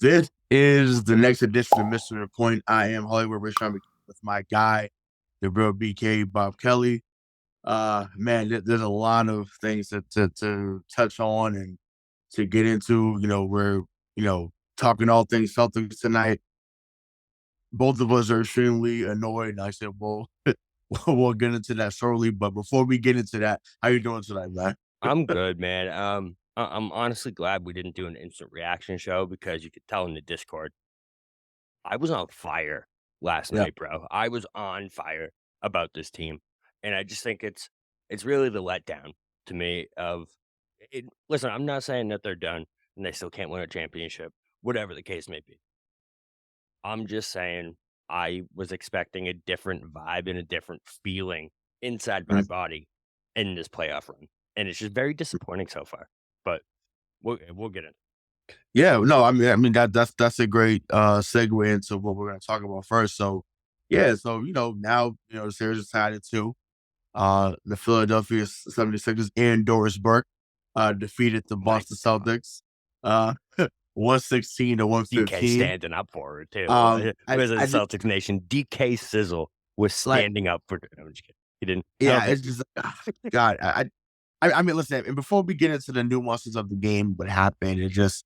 This is the next edition of Mr. The Point. I am Hollywood Rayshawn with my guy, the real BK, Bob Kelly. Man, there's a lot of things to touch on and to get into. We're talking all things Celtics tonight. Both of us are extremely annoyed. I said, well, we'll get into that shortly. But before we get into that, how you doing tonight, man? I'm good, man. I'm honestly glad we didn't do an instant reaction show because you could tell in the Discord, I was on fire last Yeah. night, bro. I was on fire about this team, and I just think it's really the letdown to me of it. Listen, I'm not saying that they're done and they still can't win a championship, whatever the case may be. I'm just saying I was expecting a different vibe and a different feeling inside my Mhm. body in this playoff run, and it's just very disappointing so far. But we'll get it. Yeah, no, I mean that's a great segue into what we're gonna talk about first. So yeah, so now the series is decided to the Philadelphia 76ers and Doris Burke defeated the Boston Nice. Celtics 116 to DK 115. standing up for it too. I Was it I just Celtics Nation? DK Sizzle was like standing up for. I'm just kidding. He didn't. I don't yeah, think. it's just God. I mean, listen, and before we get into the nuances of the game, what happened, it just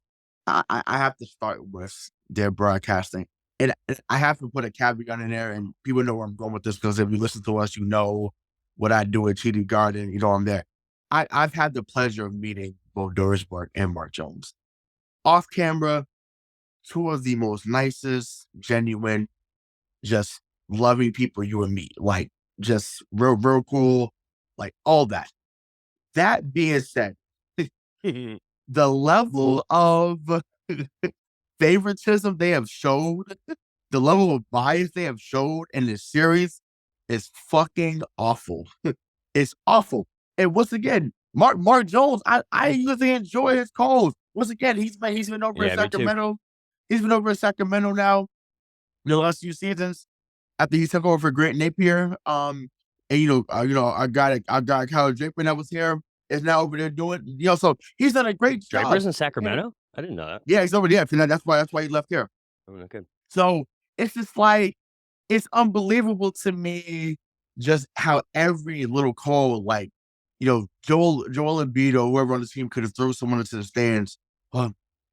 I have to start with their broadcasting. And I have to put a caveat in there, and people know where I'm going with this because if you listen to us, you know what I do at TD Garden. I'm there. I've had the pleasure of meeting both Doris Burke and Mark Jones. Off camera, two of the most nicest, genuine, just loving people you would meet. Like, just real cool, like all that. That being said, the level of favoritism they have showed, the level of bias they have showed in this series is fucking awful. It's awful. And once again, Mark Jones, I usually enjoy his calls. Once again, he's been over in Yeah, me too. Sacramento. He's been over in Sacramento now the last few seasons after he took over for Grant Napier. And I got Kyle Draper that was here is now over there doing. So he's done a great job. Draper's in And Sacramento. I didn't know that. yeah, he's over there. That's why he left here. Oh, okay. So it's just like it's unbelievable to me just how every little call, like, Joel Embiid or whoever on the team could have thrown someone into the stands. Oh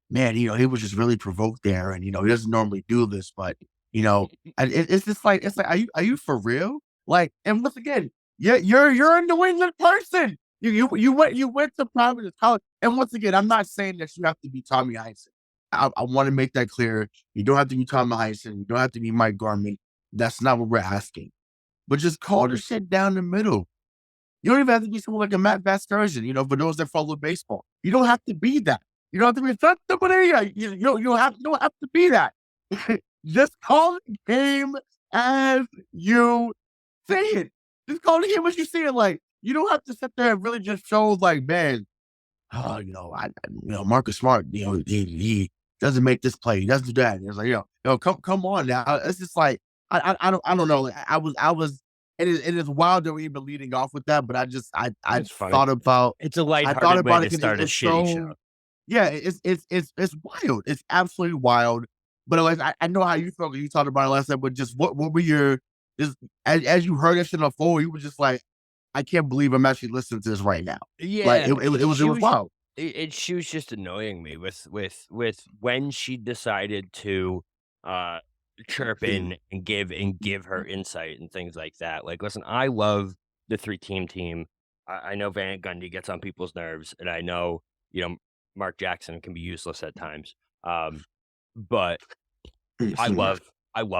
man, he was just really provoked there, and he doesn't normally do this, but it's just like are you for real? Like, and once again, yeah, you're a New England person. You went to Providence College, and once again, I'm not saying that you have to be Tommy Heinsohn. I want to make that clear. You don't have to be Tommy Heinsohn. You don't have to be Mike Garmin. That's not what we're asking. But just call the shit down the middle. You don't even have to be someone like a Matt Vasgersian, for those that follow baseball. You don't have to be that. You don't have to be somebody. You don't have to be that. Just call the game as you see it. Just call the game as you see it. Like, you don't have to sit there and really just show like, man, Marcus Smart, he doesn't make this play. He doesn't do that. It's like, come on now. It's just like, I don't know. Like, I was, it is wild that we're even leading off with that, but I It's funny. thought about, It's a I thought lighthearted way about to it 'cause start a it's shitty show. so, yeah, it's wild. It's absolutely wild. But like, I know how you felt when you talked about it last time, but just what were your, just as you heard that shit unfold, you were just like, I can't believe I'm actually listening to this right now. Like Yeah, it was wild. she was just annoying me with when she decided to uh chirp in and give her insight and things like that. Like, listen, I love the three team. I know Van Gundy gets on people's nerves, and I know Mark Jackson can be useless at times. But I love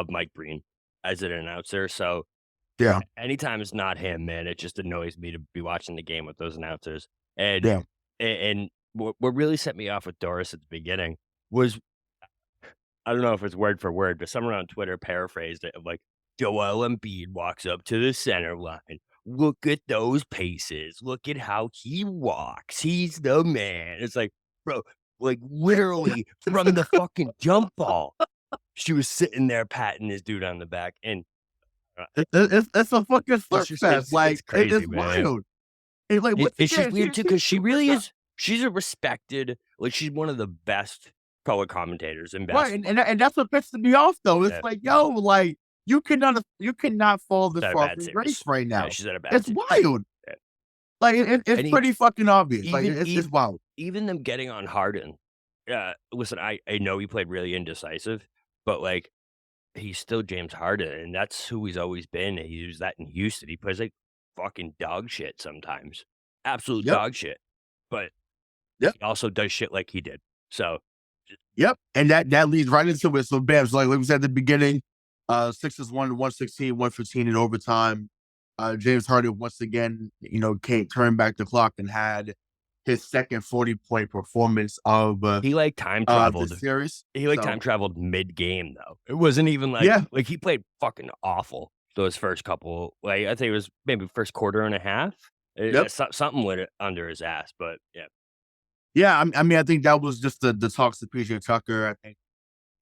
Mike Breen as an announcer. So Yeah, anytime it's not him, man, it just annoys me to be watching the game with those announcers. And yeah. and what really set me off with Doris at the beginning was, I don't know if it's word for word, but someone on Twitter paraphrased it of like, Joel Embiid walks up to the center line. Look at those paces. Look at how he walks. He's the man. It's like, bro, like literally from the fucking jump ball, she was sitting there patting this dude on the back. And It's a fucking it's flirt just, fest. it's Like, crazy, it's man. wild. And like, once It's just again, weird too, because she really is she's a respected, like, she's one of the best color commentators in Right, basketball. and that's what pisses me off though. It's Yeah, like, yo, like you cannot fall she's this at a far bad from grace series. right Yeah, now. she's at a bad It's series. wild. Yeah. Like it's And pretty fucking obvious. Like even it's wild. even them getting on Harden. Listen, I know he played really indecisive, but like he's still James Harden, and that's who he's always been. He was that in Houston. He plays like fucking dog shit sometimes, absolute Yep. dog shit. But Yep. he also does shit like he did. So Yep. And that leads right into it. So bam, so like we said at the beginning, Sixers won 116, 115 in overtime. James Harden once again, came turned back the clock and had his second 40-point performance of he like time the traveled. series. He like time So traveled mid game though. It wasn't even yeah, like he played fucking awful those first couple. Like I think it was maybe first quarter and a half. yep. Something went under his ass, but yeah. Yeah, I mean, I think that was just the talks to PJ Tucker. I think,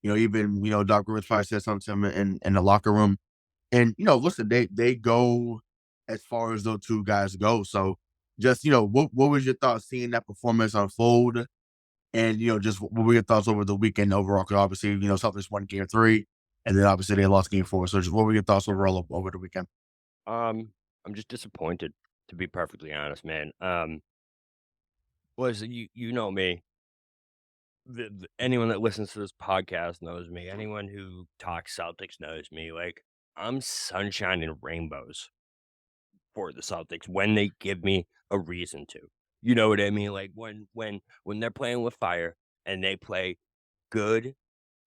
even, Doc Rivers probably said something to him in the locker room. And, listen, they go as far as those two guys go. So just, what was your thoughts seeing that performance unfold? And, just what were your thoughts over the weekend overall? Because obviously, Celtics won game 3, and then obviously they lost game 4. So just what were your thoughts overall over the weekend? I'm just disappointed to be perfectly honest, man. Was you know me. Anyone that listens to this podcast knows me. Anyone who talks Celtics knows me. Like I'm sunshine and rainbows for the Celtics when they give me a reason to. You know what I mean? Like when they're playing with fire and they play good,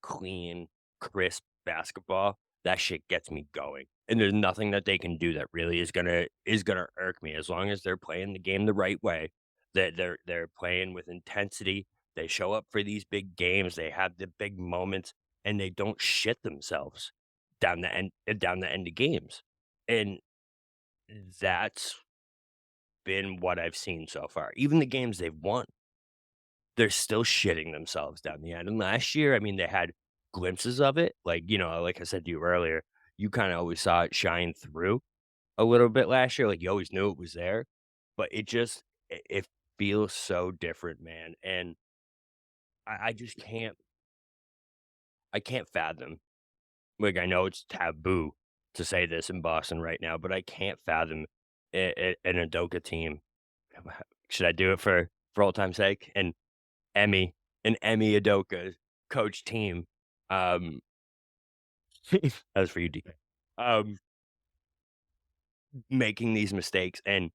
clean, crisp basketball, that shit gets me going. And there's nothing that they can do that really is gonna irk me as long as they're playing the game the right way. That they're playing with intensity. They show up for these big games. They have the big moments, and they don't shit themselves down the end of games. And that's been what I've seen so far. Even the games they've won, they're still shitting themselves down the end. And last year, I mean, they had glimpses of it. Like, like I said to you earlier, you kind of always saw it shine through a little bit last year. Like you always knew it was there, but it feels so different, man. And I just I can't fathom. Like I know it's taboo to say this in Boston right now, but I can't fathom an Adoka team. Should I do it for old time's sake? And Emmy and Emmy Adoka coach team. Um, as for you, DK. Um, making these mistakes and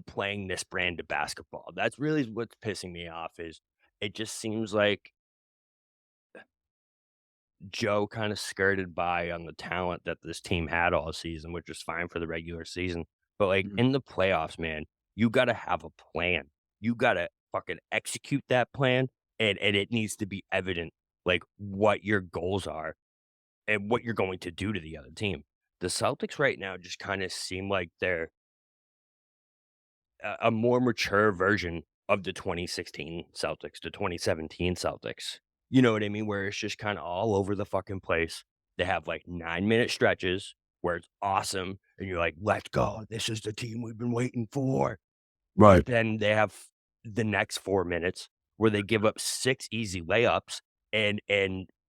playing this brand of basketball. That's really what's pissing me off. Is it just seems like Joe kind of skirted by on the talent that this team had all season, which is fine for the regular season. But like Mhm. in the playoffs, man, you got to have a plan. You got to fucking execute that plan, and it needs to be evident like what your goals are and what you're going to do to the other team. The Celtics right now just kind of seem like they're a more mature version of the 2016 Celtics, the 2017 Celtics. You know what I mean? Where it's just kind of all over the fucking place. They have like 9-minute stretches where it's awesome, and you're like, "Let's go! This is the team we've been waiting for." But Right. then they have the next 4 minutes where they give up 6 easy layups and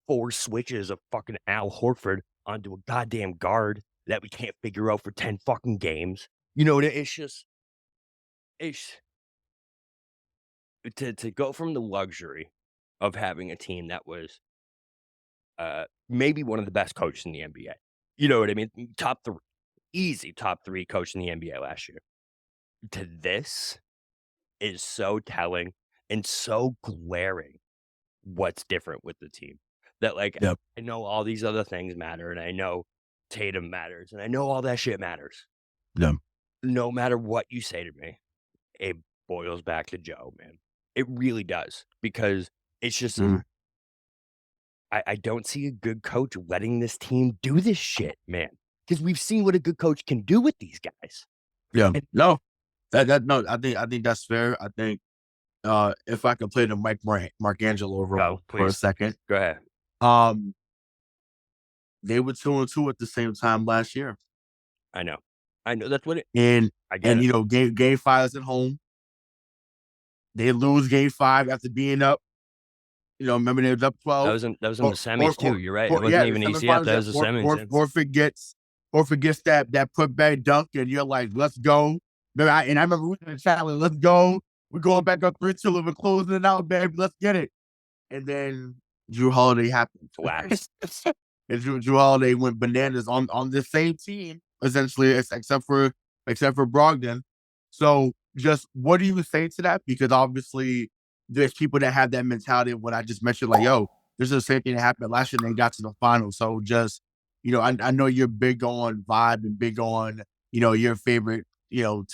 4 switches of fucking Al Horford onto a goddamn guard that we can't figure out for 10 fucking games. You know, it's just it's to go from the luxury of having a team that was, maybe one of the best coaches in the NBA. You know what I mean? Top 3, easy top 3 coach in the NBA last year, to this is so telling and so glaring what's different with the team. That, like, Yep. I know all these other things matter, and I know Tatum matters, and I know all that shit matters. Yep. No matter what you say to me, it boils back to Joe, man. It really does, because it's just Mhm. I don't see a good coach letting this team do this shit, man. Because we've seen what a good coach can do with these guys. Yeah. And No. That no, I think that's fair. I think if I could play the Markangelo go, role for a please. second. Go ahead. Um, they were 2-2 at the same time last year. I know. I know that's what it And I get and it. game 5 is at home. They lose game 5 after being up. remember they was up That 12, was in or the semis too. You're right. It wasn't yeah, the even ECF. semifinals. That Yeah, was the semis. Yes. Horford gets that putback dunk, and you're like, let's go. I remember we were in the challenge, let's go. We're going back up 3-2, we're closing it out, baby. Let's get it. And then Drew Holiday happened. Collapsed. And Drew Holiday went bananas on the same team, essentially, except for Brogdon. So just what do you say to that? Because obviously there's people that have that mentality of what I just mentioned, like, yo, this is the same thing that happened last year and they got to the final. So just, I know you're big on vibe and big on, your favorite, your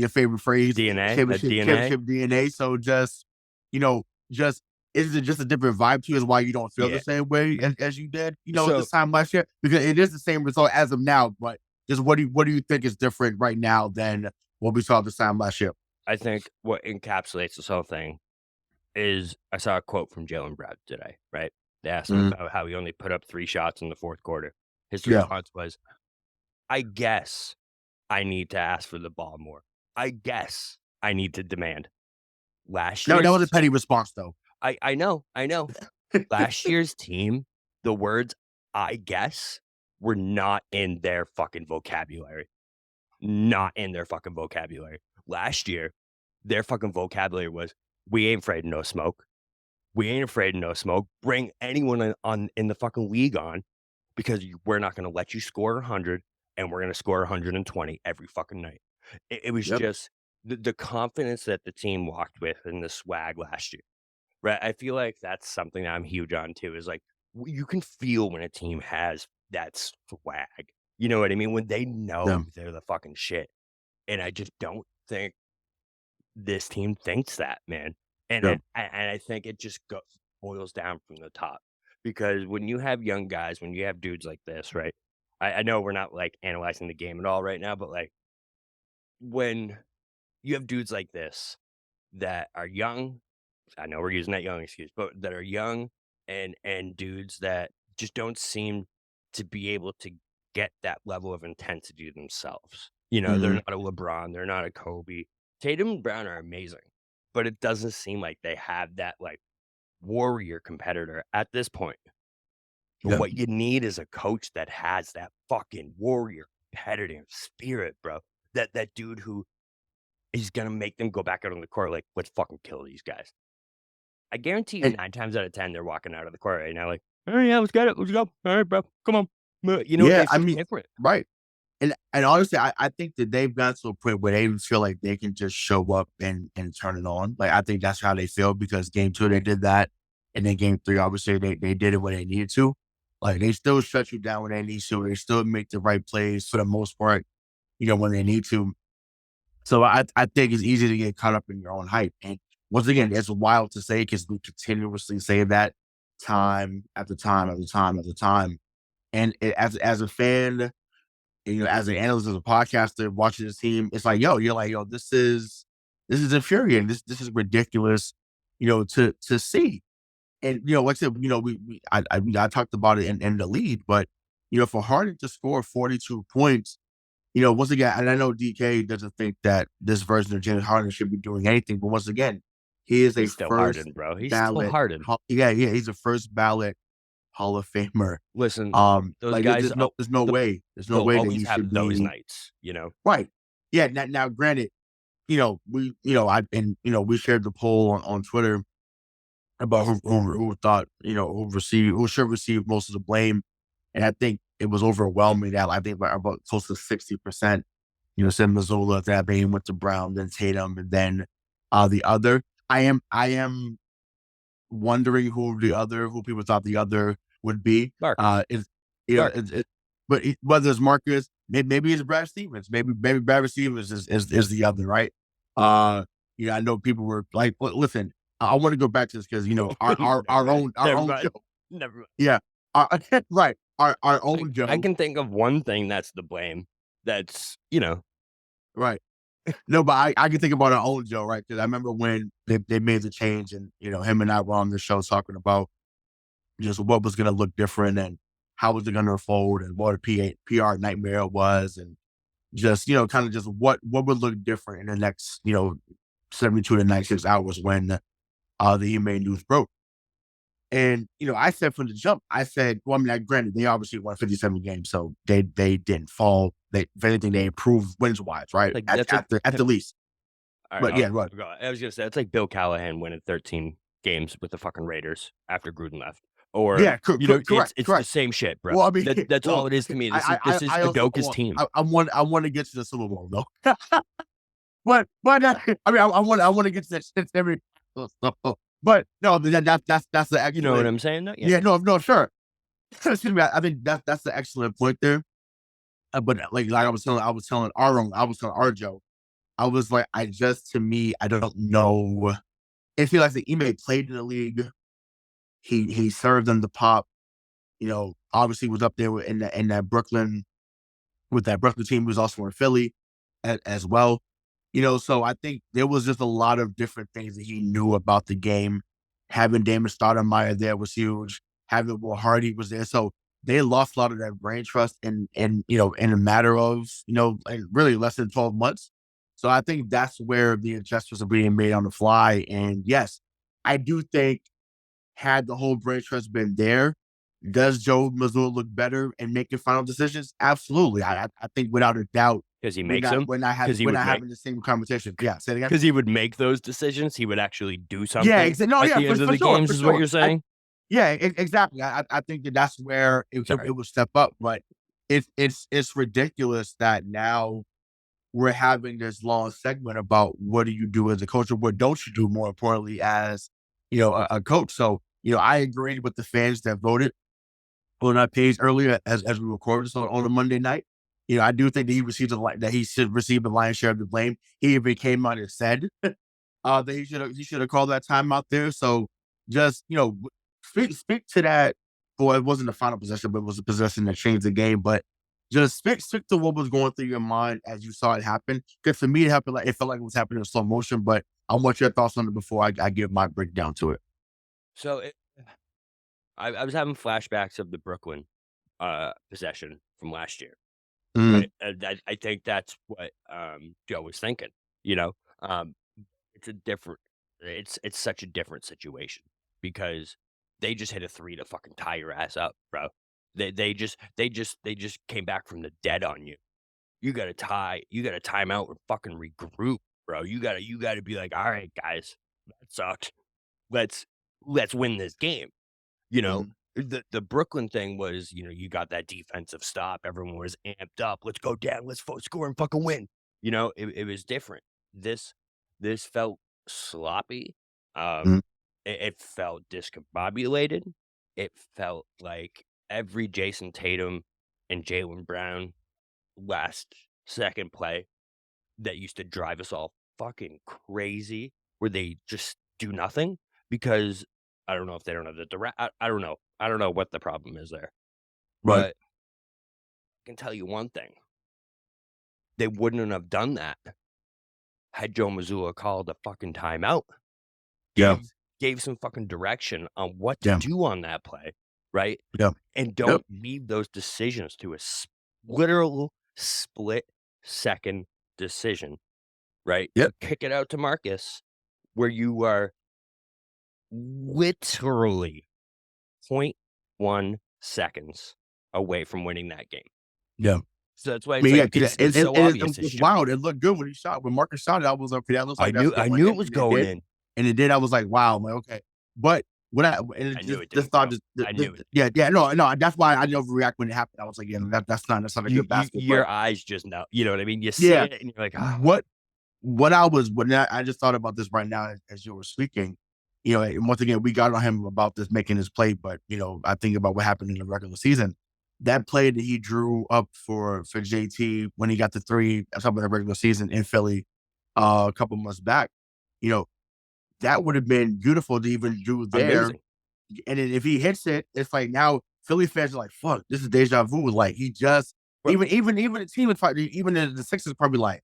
favorite phrase, DNA, that DNA. championship DNA. So just, you know, just is it just a different vibe to you? Is why you don't feel the Yeah. same way as you did, So this time last year? Because it is the same result as of now, but just what do you think is different right now than what we saw this time last year? I think what encapsulates this whole thing is I saw a quote from Jalen Brown today, right? They asked him Mhm. about how he only put up 3 shots in the 4th quarter. His Yeah. response was, "I guess I need to ask for the ball more. I guess I need to demand." Last No, that year's was a petty response though. I know, I know. Last year's team, the words "I guess" were not in their fucking vocabulary. Not in their fucking vocabulary. Last year, their fucking vocabulary was, "We ain't afraid of no smoke. We ain't afraid of no smoke. Bring anyone in the fucking league on because we're not gonna let you score 100, and we're gonna score 120 every fucking night." It was Yep. just the confidence that the team walked with and the swag last year, right? I feel like that's something that I'm huge on too, is like, you can feel when a team has that swag. You know what I mean? When they Yeah. know they're the fucking shit. And I just don't think this team thinks that, man. And Yeah. I think it just boils down from the top. Because when you have young guys, when you have dudes like this, right? I know we're not like analyzing the game at all right now, but like when you have dudes like this that are young, I know we're using that young excuse, but that are young and dudes that just don't seem to be able to get that level of intensity themselves. They're Mhm. not a LeBron, they're not a Kobe. Tatum and Brown are amazing, but it doesn't seem like they have that like warrior competitor at this point. But Yeah. what you need is a coach that has that fucking warrior competitive spirit, bro. That dude who is gonna make them go back out on the court like, let's fucking kill these guys. I guarantee you And 9 times out of 10, they're walking out of the court right now like, "Oh, yeah, let's get it. Let's go. All right, bro. Come on." yeah, It's I just mean, different. right. And honestly, I think that they've got to a point where they feel like they can just show up and turn it on. Like I think that's how they feel because game 2 they did that, and then game 3 obviously they did it when they needed to. Like they still shut you down when they need to. They still make the right plays for the most part, when they need to. So I think it's easy to get caught up in your own hype. And once again, it's wild to say because we continuously say that time after time after time after time. And as a fan, and, as an analyst, as a podcaster, watching this team, it's like, you're like, this is infuriating. This is ridiculous, to see. And like I said, I talked about it in the lead, but for Harden to score 42 points, once again, and I know DK doesn't think that this version of James Harden should be doing anything, but once again, he is a He's still first hardened, bro. He's still ballot. hardened. Yeah, he's a first ballot Hall of Famer. Listen, those Like guys, they'll there's no they'll way that always he should have those be nights, you know? right. Yeah. Now, granted, we shared the poll on Twitter about who thought, who should receive most of the blame. And I think it was overwhelming that I think about close to 60%, said Missoula, that they went to Brown, then Tatum, and then the other. I am wondering who people thought the other would be. Marcus. Is Marcus. but whether it's Marcus, maybe it's Brad Stevens, maybe Brad Stevens is the other, right? Uh, I know people were like, listen, I want to go back to this because Never mind. our Never own mind. Joe, Never mind. yeah, right, our I own I Joe, can think of one thing that's the blame. That's, right. No, but I can think about our own Joe, right? Because I remember when they made the change, and him and I were on the show talking about just what was going to look different and how was it going to unfold and what a PR nightmare it was, and just kind of just what would look different in the next 72 to 96 hours when the EMA news broke. And, I said from the jump, I said, well, I mean, granted, they obviously won 57 games, so they didn't fall. If anything, they improved wins wise, right? Like, At, that's like at the at the least. all right, But yeah, what? I was gonna say, it's like Bill Callahan winning 13 games with the fucking Raiders after Gruden left. Or, Yeah, correct, it's the correct. same shit, bro. Well, I mean, That's all well, it is to me. This is I also, Udoka's team. I want to get to the Super Bowl though. But I mean, I want to get to that shit every. But no, that's the You know what excellent. I'm saying, though? Yeah. Yeah, no, sure. Excuse me. I think that's the excellent point there. But like I was telling our Joe, I was like, to me, I don't know. It feels like the Ime played in the league. He served in the pop. Obviously was up there in that Brooklyn with that Brooklyn team. He was also in Philly as well. So I think there was just a lot of different things that he knew about the game. Having Damon Stoudemire there was huge. Having Will Hardy was there. So they lost a lot of that brain trust in a matter of, like really less than 12 months. So I think that's where the adjustments are being made on the fly. And yes, I do think had the whole brain trust been there, does Joe Mazzulla look better in making final decisions? Absolutely. I think without a doubt, Because he makes them. Because he we're would not make. having the same conversation. Yeah, say it again. Because he would make those decisions. He would actually do Yeah, something no, at yeah, the end of for the sure, games, for is what sure. you're saying? Yeah, exactly. I think that's where Sorry. it would step up, but it's ridiculous that now we're having this long segment about what do you do as a coach or what don't you do, more importantly, as a coach. So I agreed with the fans that voted on our page earlier as we recorded this on a Monday night. I do think that that he should receive the lion's share of the blame. He even came out and said that he should have called that time out there. So just speak to that. Well, it wasn't the final possession, but it was a possession that changed the game. But just speak to what was going through your mind as you saw it happen. Because for me, it felt like it was happening in slow motion. But I want your thoughts on it before I give my breakdown to it. So I was having flashbacks of the Brooklyn possession from last year. Mm, Right? And I think that's what Joe was thinking. You know, um, it's a different. It's such a different situation because they just hit a three to fucking tie your ass up, bro. They just came back from the dead on you. You got to tie. You got to time out and fucking regroup, bro. You gotta be like, all right, guys, that sucked. Let's let's win this game. You know, mm, the Brooklyn thing was, you got that defensive stop. Everyone was amped up. Let's go down. Let's score and fucking win. It was different. This felt sloppy. mm. It felt discombobulated. It felt like every Jason Tatum and Jaylen Brown last second play that used to drive us all fucking crazy, where they just do nothing because I don't know if they don't have the direct. I don't know. I don't know what the problem is there, Right. but I can tell you one thing: they wouldn't have done that had Joe Mazzulla called a fucking timeout, Yeah. gave some fucking direction on what to Yeah. do on that play, right? Yeah. And Yep. don't leave those decisions to a literal split second decision, right? Yep. Kick it out to Marcus, where you are literally 0.1 seconds away from winning that game. Yeah. So that's why I it's mean, yeah, like 'cause it's so obvious. it's wild. It looked good when he shot. When Marcus shot it, I was like, okay, that looks I like that's knew I going knew it in, was and it going did. in. And it did. I was like, wow, I'm like, okay. But and I it knew just it this didn't thought go. just I knew it. yeah, no. That's why I didn't overreact when it happened. I was like, yeah, that's not a good basket. But Your eyes just know. You know what I mean? You see yeah, it and you're like, oh. what I just thought about this right now as you were speaking. And once again, we got on him about this making this play, but I think about what happened in the regular season. That play that he drew up for JT when he got the three at top of the regular season in Philly a couple months back, you know, that would have been beautiful to even do there. Amazing. And then if he hits it, it's like now Philly fans are like, fuck, this is deja vu. Like he just But even the team is probably even the Sixers probably like,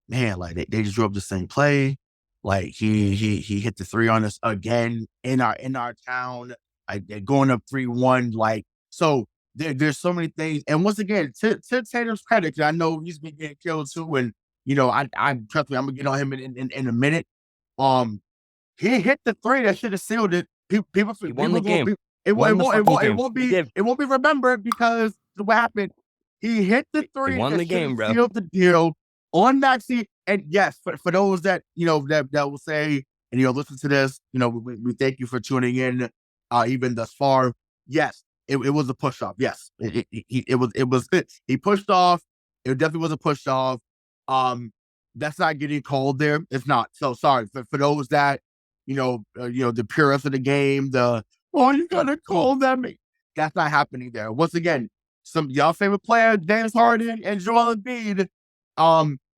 man, like they just drew up the same play. Like he hit the three on us again in our town. Like they're going up 3-1. Like so there's so many things. And once again, to Tatum's credit, 'cause I know he's been getting killed too. And I trust me, I'm gonna get on him in a minute. Um he hit the three that should have sealed it People, He won the people game. go. It Won the fucking game. He did. won't be remembered because what happened. He hit the He three won that the should game, have bro. sealed the deal on that seat. And yes, for those that that will say and listen to this, we thank you for tuning in, even thus far. Yes, it was a push off. Yes, it was he pushed off. It definitely was a push off. That's not getting called there. It's not. So sorry for those that the purists of the game. You gotta call them. That's not happening there. Once again, some y'all favorite player, James Harden and Joel Embiid,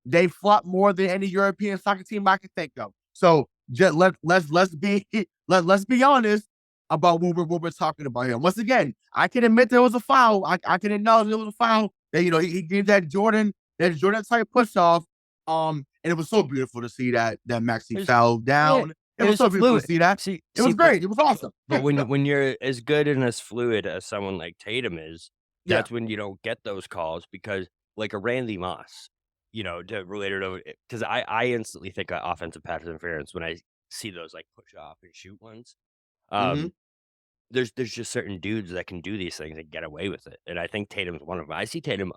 they flop more than any European soccer team I can think of. So just let's be honest about what we're talking about here. Once again, I can admit there was a foul. I can acknowledge there was a foul. That he gave that Jordan type push off. And it was so beautiful to see that Maxey fell down. Yeah, it was so beautiful to see that. It was great. It was awesome. But when you're as good and as fluid as someone like Tatum is, that's when you don't get those calls because like a Randy Moss, to relate it over because I instantly think of offensive pass interference when I see those like push off and shoot ones. There's just certain dudes that can do these things and get away with it, and I think Tatum's one of them. I see Tatum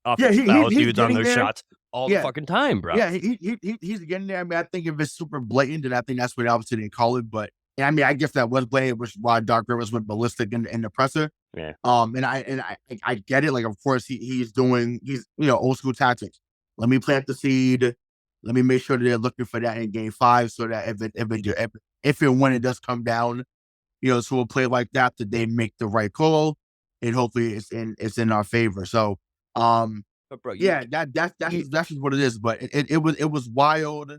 offensive foul dudes on those shots all the fucking time, bro. Yeah, he's getting there. I mean, I think if it's super blatant, then I think that's what obviously they call it. But I mean, I guess that was blatant, which is why Doc Rivers went ballistic in the presser. Yeah. And I get it. Like, of course, he's old school tactics. Let me plant the seed. Let me make sure that they're looking for that in Game 5, so that if and when it does come down, to a play like that they make the right call, and hopefully it's in our favor. So, but bro, that's just what it is. But it was wild.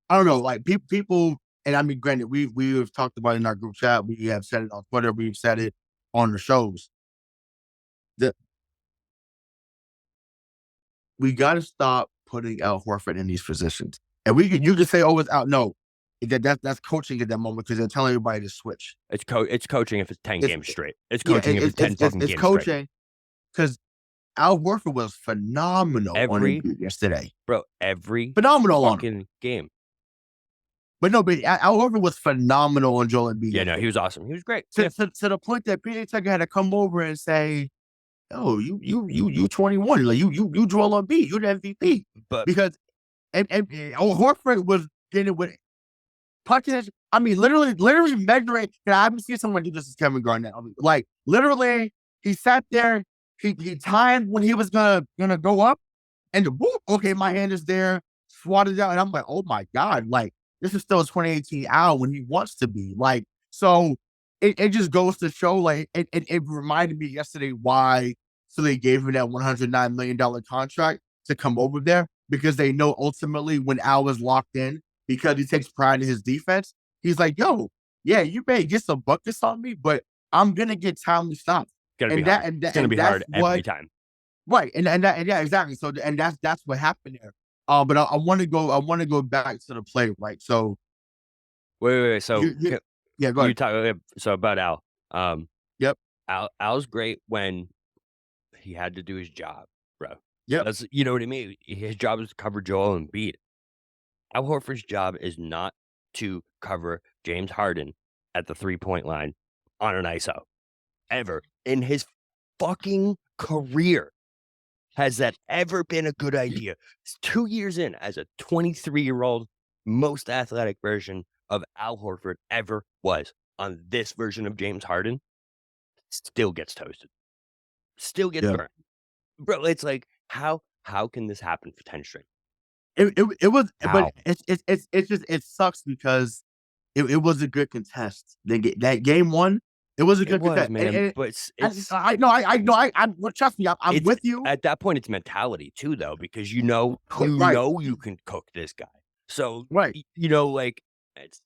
I don't know, like people, and I mean, granted, we've talked about it in our group chat. We have said it on Twitter. We've said it on the shows. We got to stop putting Al Horford in these positions. And you can say, "Oh, it's out." No, that's coaching at that moment because they're telling everybody to switch. It's coaching if it's 10 games straight. It's coaching if it's 10 fucking games straight. It's coaching because Al Horford was phenomenal on Embiid yesterday, bro. Every phenomenal fucking game. But no, but Al Horford was phenomenal on Joel Embiid. Yeah, no, he was awesome. He was great. To the point that PJ Tucker had to come over and say, "Oh, you 21, like you Joel Embiid, you're the MVP." But because and Horford was getting with punching. I mean, literally measuring. I haven't seen someone do this as Kevin Garnett. I mean, like literally, he sat there. He timed when he was gonna go up, and whoop, okay, my hand is there, swatted out, and I'm like, oh my god, like this is still 2018 Al when he wants to be. Like, so it just goes to show, like, it reminded me yesterday why Philly gave him that $109 million contract to come over there, because they know ultimately when Al was locked in, because he takes pride in his defense, he's like, yo, yeah, you may get some buckets on me, but I'm gonna get timely stops. It's gonna be hard every time. Right. And yeah, exactly. So that's what happened there. But I want to go back to the play, right? So wait. So go ahead. You talk so about Al. Yep. Al's great when he had to do his job, bro. Yep. That's, you know what I mean? His job is to cover Joel Embiid. Al Horford's job is not to cover James Harden at the 3-point line on an ISO. Ever in his fucking career has that ever been a good idea? It's 2 years in as a 23-year-old most athletic version of Al Horford ever was on this version of James Harden, still gets toasted, still gets burned, bro. It's like how can this happen for 10 straight? It was, but it's just, it sucks because it was a good contest. That game one, it was a good contest, man. But I know. Trust me, I'm with you. At that point, it's mentality too, though, because you know you can cook this guy. So right, like it's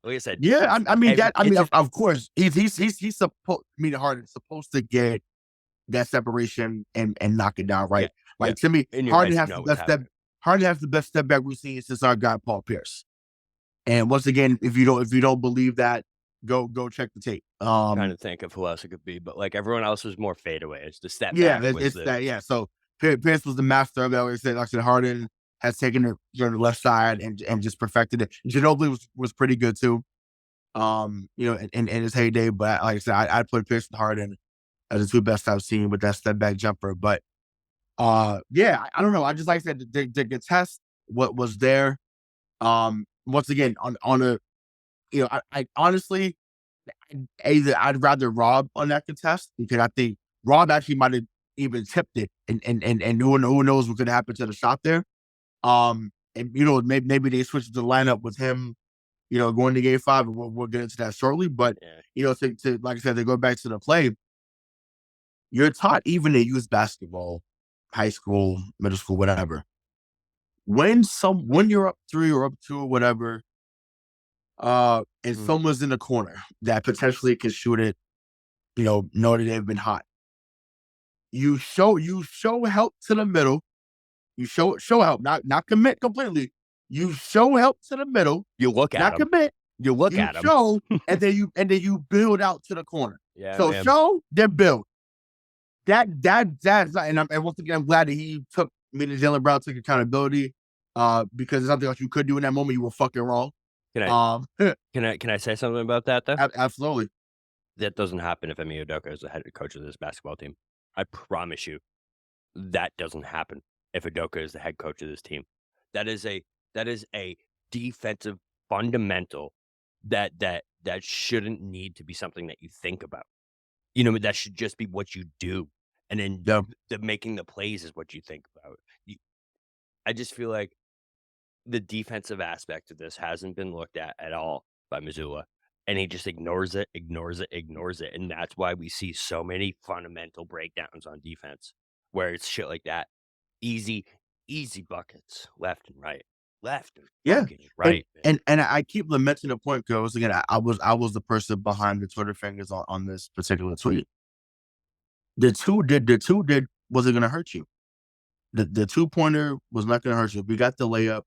like I said. Yeah, of course, he's supposed. Harden's supposed to get that separation and knock it down, right? To me, Harden has the best step. Harden has the best step back we've seen since our guy Paul Pierce. And once again, if you don't believe that, go check the tape. I'm trying to think of who else it could be, but like everyone else was more fadeaway. It's the step back. Yeah, So Pierce was the master of that. Like I said, Harden has taken it on the left side and just perfected it. Ginobili was pretty good too. in his heyday. But like I said, I'd put Pierce and Harden as the two best I've seen with that step back jumper. But yeah, I don't know. I just like I said, the test what was there. Once again, on a I honestly either I'd rather Rob on that contest because I think Rob actually might have even tipped it, and who knows what could happen to the shot there. And maybe they switched the lineup with him, going to Game 5, and we'll get into that shortly. But Yeah. to like I said, to go back to the play, you're taught even in youth basketball, high school, middle school, whatever. When you're up 3 or up 2 or whatever, and Mhm. someone's in the corner that potentially can shoot it, know that they've been hot. You show help to the middle. You show help, not commit completely. You show help to the middle, You look at not him. commit. You look You at him. show, and then you build out to the corner. Yeah, So man. show, then build. That's not, and once again, I'm glad that he took me and Jalen Brown took accountability. Because there's nothing else you could do in that moment. You were fucking wrong. Can I Um, can I say something about that though? absolutely. That doesn't happen if Emi Udoka is the head coach of this basketball team. I promise you, that doesn't happen if Udoka is the head coach of this team. That is a defensive fundamental that shouldn't need to be something that you think about. That should just be what you do, and then Yeah, the making the plays is what you think about. You I just feel like the defensive aspect of this hasn't been looked at all by Missoula, and he just ignores it, ignores it, ignores it, and that's why we see so many fundamental breakdowns on defense, where it's shit like that. Easy, easy buckets, left and yeah. fucking And right, man. and I keep lamenting the point because again, I was the person behind the Twitter fingers on this particular tweet. The two did wasn't gonna hurt you. The 2-pointer was not gonna hurt you. We got the layup.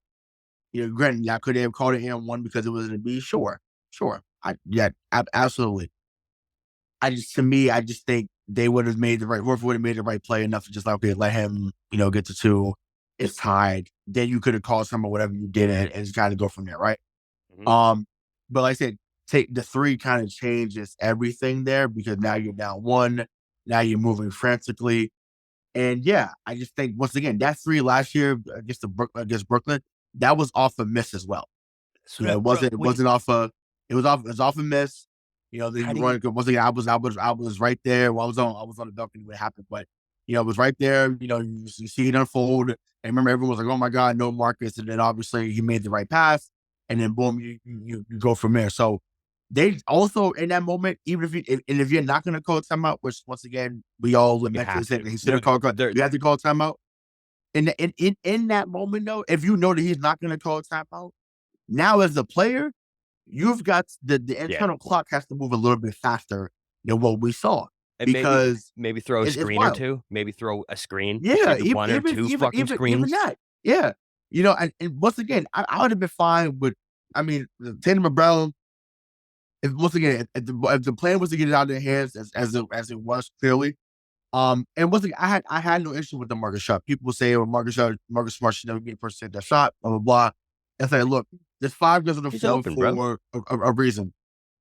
Granted, I could have called it and 1 because it was an B. Sure, sure. Yeah, absolutely. To me, I just think they would have made the right. Horford would have made the right play enough to just like, okay, let him, get to 2. It's tied. Then you could have called some or whatever you did and just kind of go from there, right? Mhm. Um, but like I said, take the 3 kind of changes everything there because now you're down 1. Now you're moving frantically. And yeah, I just think once again, that 3 last year against Brooklyn, that was off a miss as well. That's what I It bro, wasn't it wait, wasn't off a it was off a miss. Then how you do you run once again, I was right there. Well, I was on the balcony when it happened, but it was right there. You see it unfold. And remember everyone was like, "Oh my God, no Marcus." And then obviously he made the right pass, and then boom, you go from there. So they also in that moment, even if you're not gonna call a timeout, which once again we all you lament have said to. that he should No, have called, there you have to call a timeout. In that moment though, if you know that he's not gonna call a timeout, now as a player, you've got the yeah, internal clock has to move a little bit faster than what we saw and because maybe throw a it's screen or wild. 2, maybe throw a screen, Yeah, maybe 1 or 2 fucking even screens. that. Yeah. And once again, I would have been fine with I mean, Tatum and Brown, if once again, if the plan was to get it out of their hands as it was clearly, and once again, I had no issue with the Marcus shot. People say, "Well, Marcus Smart should never be the first to take that shot." Blah blah blah. And say, look, there's 5 guys on the He's floor open, bro. for a reason.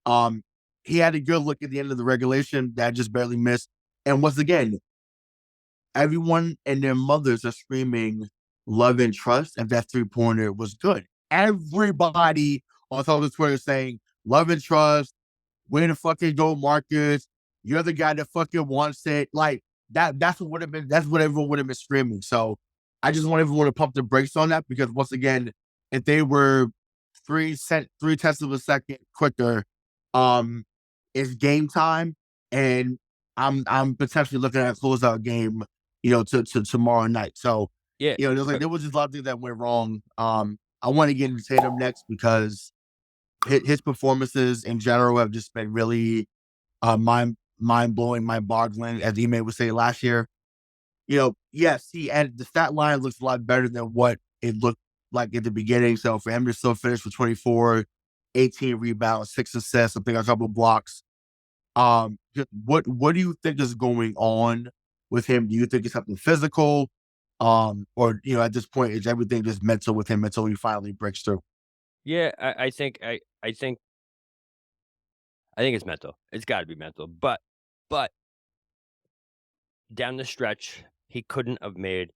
Um, he had a good look at the end of the regulation that just barely missed. And once again, everyone and their mothers are screaming love and trust, and that 3-pointer was good. Everybody on social Twitter saying love and trust, way to fucking go, Marcus. You're the guy that fucking wants it. Like that's what would have been, that's what everyone would have been screaming. So I just want everyone to pump the brakes on that because once again, if they were 3 tenths of a second quicker, um, it's game time. And I'm potentially looking at a closeout game, to tomorrow night. So, Yeah, there was just a lot of things that went wrong. I want to get into Tatum next because his performances in general have just been really mind blowing, mind boggling, as Ime would say last year. Yes, and the stat line looks a lot better than what it looked like at the beginning. So for him to still finish with 24, 18 rebounds, 6 assists, I think a couple of blocks. What do you think is going on with him? Do you think it's something physical? Or at this point, is everything just mental with him until he finally breaks through? yeah, I think I think it's mental. It's gotta be mental, but down the stretch, he couldn't have made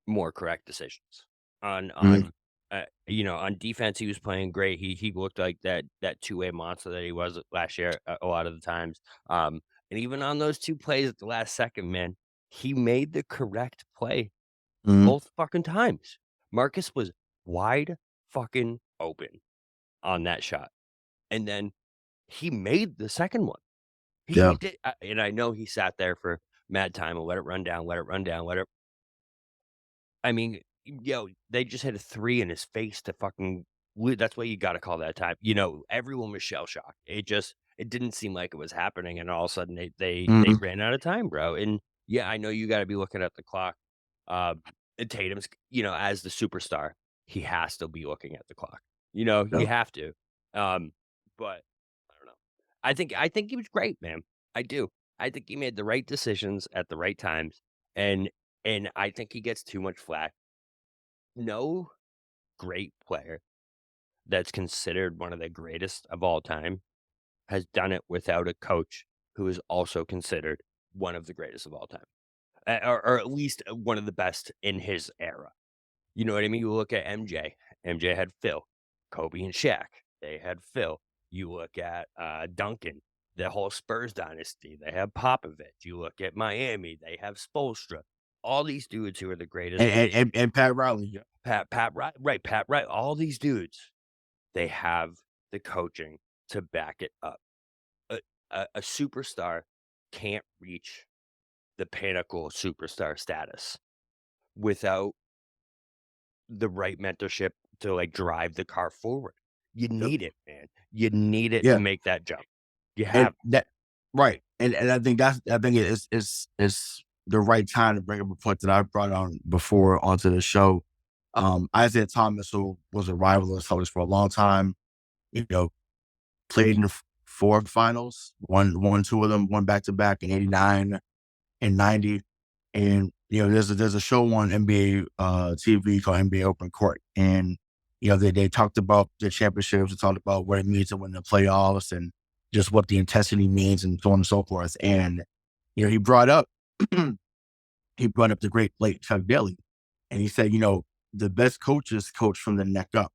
more correct decisions. Mhm, On defense, he was playing great. He looked like that two-way monster that he was last year a lot of the times. And even on those 2 plays at the last second, man, he made the correct play mhm, both fucking times. Marcus was wide fucking open on that shot, and then he made the second one. He yeah, did, and I know he sat there for mad time and let it run down, let it run down, let it I mean, they just hit a 3 in his face to fucking that's what you gotta call that time. Everyone was shell shocked. It didn't seem like it was happening, and all of a sudden they mhm, ran out of time, bro, and, yeah, I know you gotta be looking at the clock. Uh, and Tatum's, as the superstar, he has to be looking at the clock. yeah, You have to. Um, but I don't know. I think he was great, man. I do. I think he made the right decisions at the right times, and I think he gets too much flack. No great player that's considered one of the greatest of all time has done it without a coach who is also considered one of the greatest of all time, or at least one of the best in his era. You know what I mean? You look at MJ. MJ had Phil, Kobe and Shaq. They had Phil. You look at Duncan, the whole Spurs dynasty. They have Popovich. You look at Miami. They have Spoelstra. All these dudes who are the greatest. and Pat Riley, yeah, Pat Wright, right? Pat Wright. All these dudes. They have the coaching to back it up. A superstar can't reach the pinnacle of superstar status without the right mentorship to, like, drive the car forward. You yep, need it, man. You need it to yeah, make that jump. You and have that right, and I think it's the right time to bring up a point that I brought on before onto the show. Isaiah Thomas, who was a rival of the Celtics for a long time, you know, played in the 4 finals, won 2 of them, won back-to-back in '89 and '90. And, there's a show on NBA, TV called NBA Open Court, and, they talked about the championships, they talked about what it means to win the playoffs and just what the intensity means and so on and so forth. And, he brought up the great late Chuck Daly, and he said, "The best coaches coach from the neck up.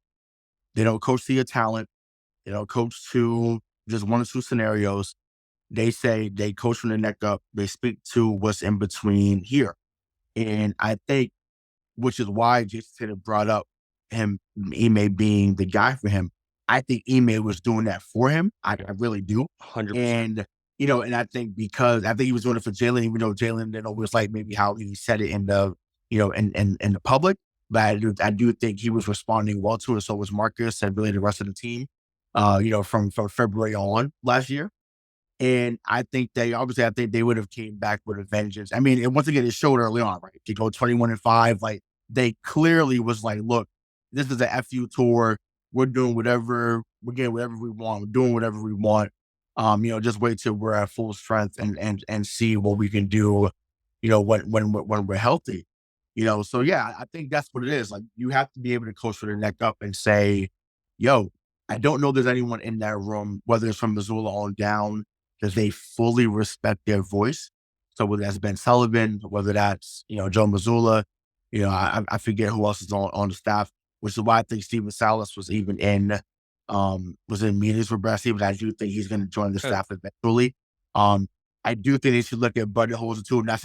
They don't coach to your talent. They don't coach to just 1 or 2 scenarios. They say they coach from the neck up. They speak to what's in between here." And I think, which is why Jason Tatum brought up Ime being the guy for him. I think Ime was doing that for him. I really do. 100%. And, and I think because I think he was doing it for Jalen, even though Jalen didn't always like maybe how he said it in the, in the public. But I do think he was responding well to it. So was Marcus and really the rest of the team, from February on last year. And I think they would have came back with a vengeance. I mean, and once again, it showed early on, right? To go 21-5, like they clearly was like, look, this is a FU tour. We're getting whatever we want, we're doing whatever we want. Just wait till we're at full strength and see what we can do, when we're healthy. So yeah, I think that's what it is. Like you have to be able to coach for the neck up and say, yo, I don't know there's anyone in that room, whether it's from Missoula on down, because they fully respect their voice. So whether that's Ben Sullivan, whether that's, Joe Missoula, I forget who else is on the staff, which is why I think Steven Salas was in meetings with Brad Stevens. I do think he's going to join the staff eventually. I do think they should look at Buddy Holzer too, not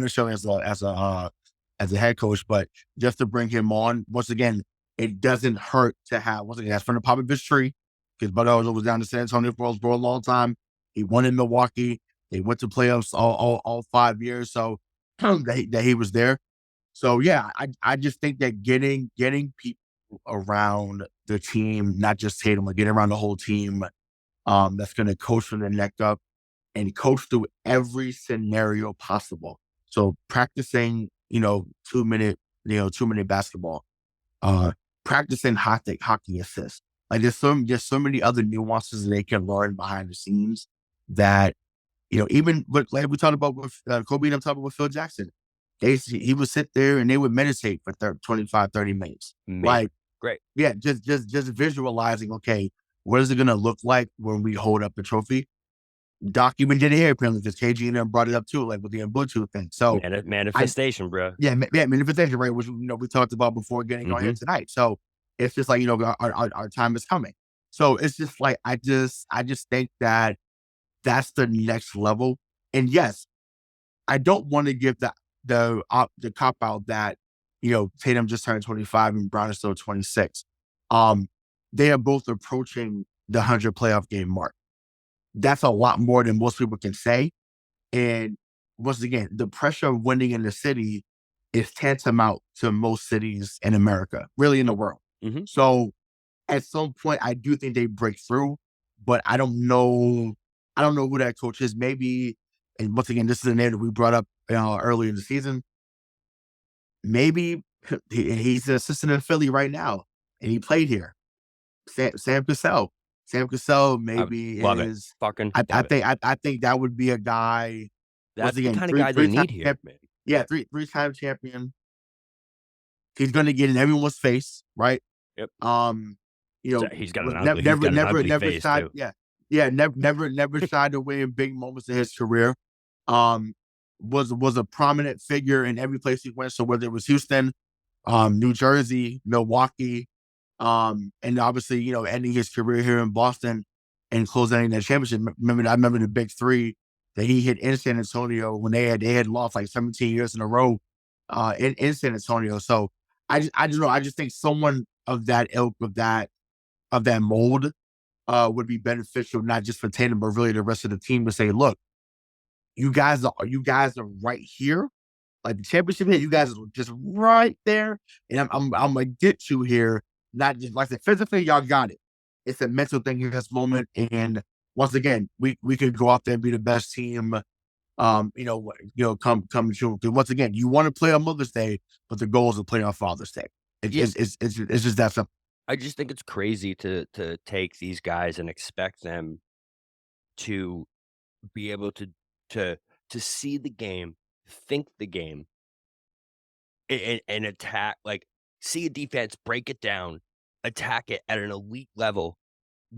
necessarily as a head coach, but just to bring him on. Once again, it doesn't hurt to have, once again, that's from the Popovich tree, because Buddy Holzer was down to San Antonio for a long time. He won in Milwaukee. They went to playoffs all 5 years. So that he was there. So yeah, I just think that getting people around the team, not just Tatum, but getting around the whole team, that's going to coach from the neck up and coach through every scenario possible. So practicing, 2 minute, 2 minute basketball, uh, practicing hockey assists. Like there's so many other nuances that they can learn behind the scenes that, even like we talked about with Kobe and I'm talking about with Phil Jackson. He would sit there and they would meditate for 25, 30 minutes. Amazing. Like, Great. yeah, just visualizing, okay, what is it going to look like when we hold up the trophy? Doc even did it here apparently because KG and them brought it up too, like with the Ubuntu thing. So I, Manifestation, bro. yeah, manifestation, right? Which we talked about before getting on here Mhm. tonight. So it's just like our time is coming. So it's just like I just think that that's the next level. And yes, I don't want to give the cop out that Tatum just turned 25 and Brown is still 26. Um, they are both approaching the 100 playoff game mark. That's a lot more than most people can say. And once again, the pressure of winning in the city is tantamount to most cities in America, really in the world. Mhm. So at some point, I do think they break through, but I don't know. I don't know who that coach is. Maybe, and once again, this is a name that we brought up earlier in the season. Maybe he's an assistant in Philly right now, and he played here. Sam Cassell. Sam Cassell I maybe love it. is. Fucking I love it. think I think that would be a guy. Once That's the again, kinda three guy they three time need here, champion. man. Yeah, three-time champion. He's gonna get in everyone's face, right? Yep. Um, was He's got an ugly never face shied. too. Yeah, never shied away in big moments of his career. Um, was a prominent figure in every place he went. So whether it was Houston, New Jersey, Milwaukee, and obviously, ending his career here in Boston and closing that championship. I remember the big three that he hit in San Antonio when they had lost like 17 years in a row in San Antonio. So I just think someone of that ilk, of that mold would be beneficial, not just for Tatum, but really the rest of the team to say, look, you guys are right here. Like the championship here, you guys are just right there. And I'm gonna get you here. Not just like I said, physically, y'all got it. It's a mental thing in this moment. And once again, we could go out there and be the best team. Come June. Because once again, you want to play on Mother's Day, but the goal is to play on Father's Day. It's Yeah. it's it's, it's, it's just that simple. I just think it's crazy to take these guys and expect them to be able to to see the game, think the game, and attack, like, see a defense, break it down, attack it at an elite level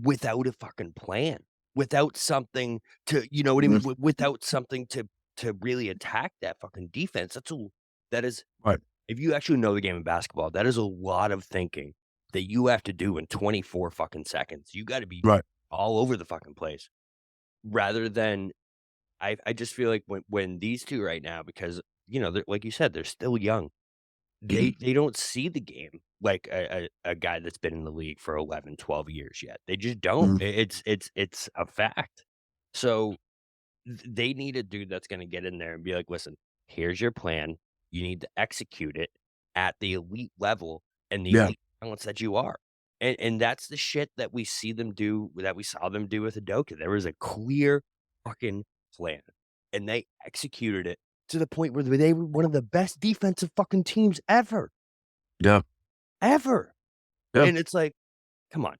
without a fucking plan, without something to you know what I mean? Mhm. Without something to really attack that fucking defense. That is Right, if you actually know the game of basketball, that is a lot of thinking that you have to do in 24 fucking seconds. You gotta be right. all over the fucking place rather than I just feel like when these 2 right now because, they're like you said, they're still young. They don't see the game like a guy that's been in the league for 11, 12 years yet. They just don't. Mhm. It's a fact. So, they need a dude that's gonna get in there and be like, "Listen, here's your plan. You need to execute it at the elite level and the Yeah, elite talents that you are." And that's the shit that we see them do that we saw them do with Udoka. There was a clear fucking plan, and they executed it to the point where they were one of the best defensive fucking teams ever, yeah, ever. yeah. And it's like, come on,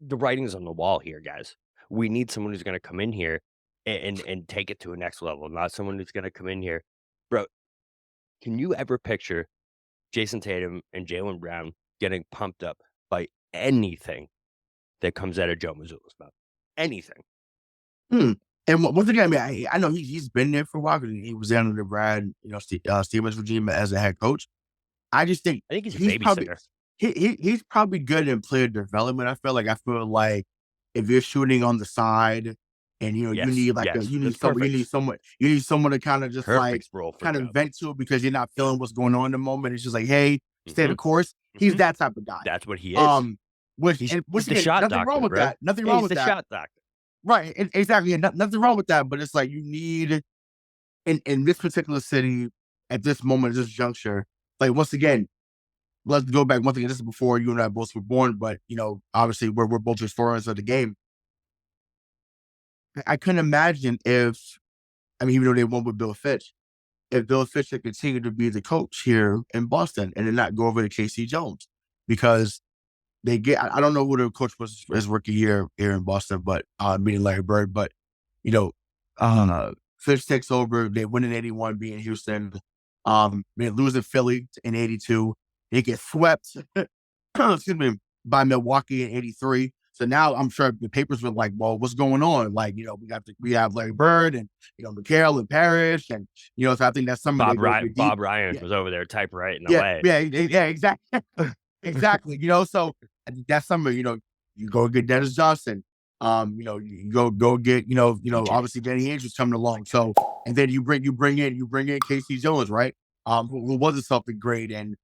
the writing's on the wall here, guys. We need someone who's gonna come in here and take it to a next level, not someone who's gonna come in here. Bro, can you ever picture Jayson Tatum and Jaylen Brown getting pumped up by anything that comes out of Joe Mazzulla's mouth? Anything. Hmm. And once again, I mean, I know he's been there for a while because he was there under the Brad, Stevens regime as a head coach. I just think I think he's a he's probably babysitter. he's probably good in player development. I feel like if you're shooting on the side and you Yes, need like yes, that's perfect. you need someone to kind of just like Perfect role for kind of Joe. vent to because you're not feeling what's going on in the moment. It's just like, hey, stay the Mhm, course. He's mhm. that type of guy. That's what he is. Um, which He's and he's once the again, shot nothing wrong doctor, with bro. that. Nothing Yeah, wrong he's with the that. shot doctor. Right. Exactly. Nothing wrong with that. But it's like you need in this particular city at this moment, at this juncture, like once again, let's go back once again. This is before you and I both were born, but obviously we're both historians of the game. I couldn't imagine if I mean, even though they won with Bill Fitch, if Bill Fitch had continued to be the coach here in Boston and then not go over to KC Jones because I don't know who the coach was his rookie year here in Boston, but meeting Larry Bird, but you know, Fitch takes over, they win in 81, being Houston, they lose in Philly in 82, they get swept excuse me, by Milwaukee in 83. So now I'm sure the papers were like, well, what's going on? Like, we have Larry Bird and, Mikhail and Parrish. And, so I think that's something they go get deep. Bob Ryan Yeah. was over there typewriting Yeah. away. Yeah. Exactly. Exactly. So I think that's something, you go get Dennis Johnson. You go get, obviously Danny Ainge was coming along. So, and then you bring in Casey Jones, right? Who wasn't something great. And,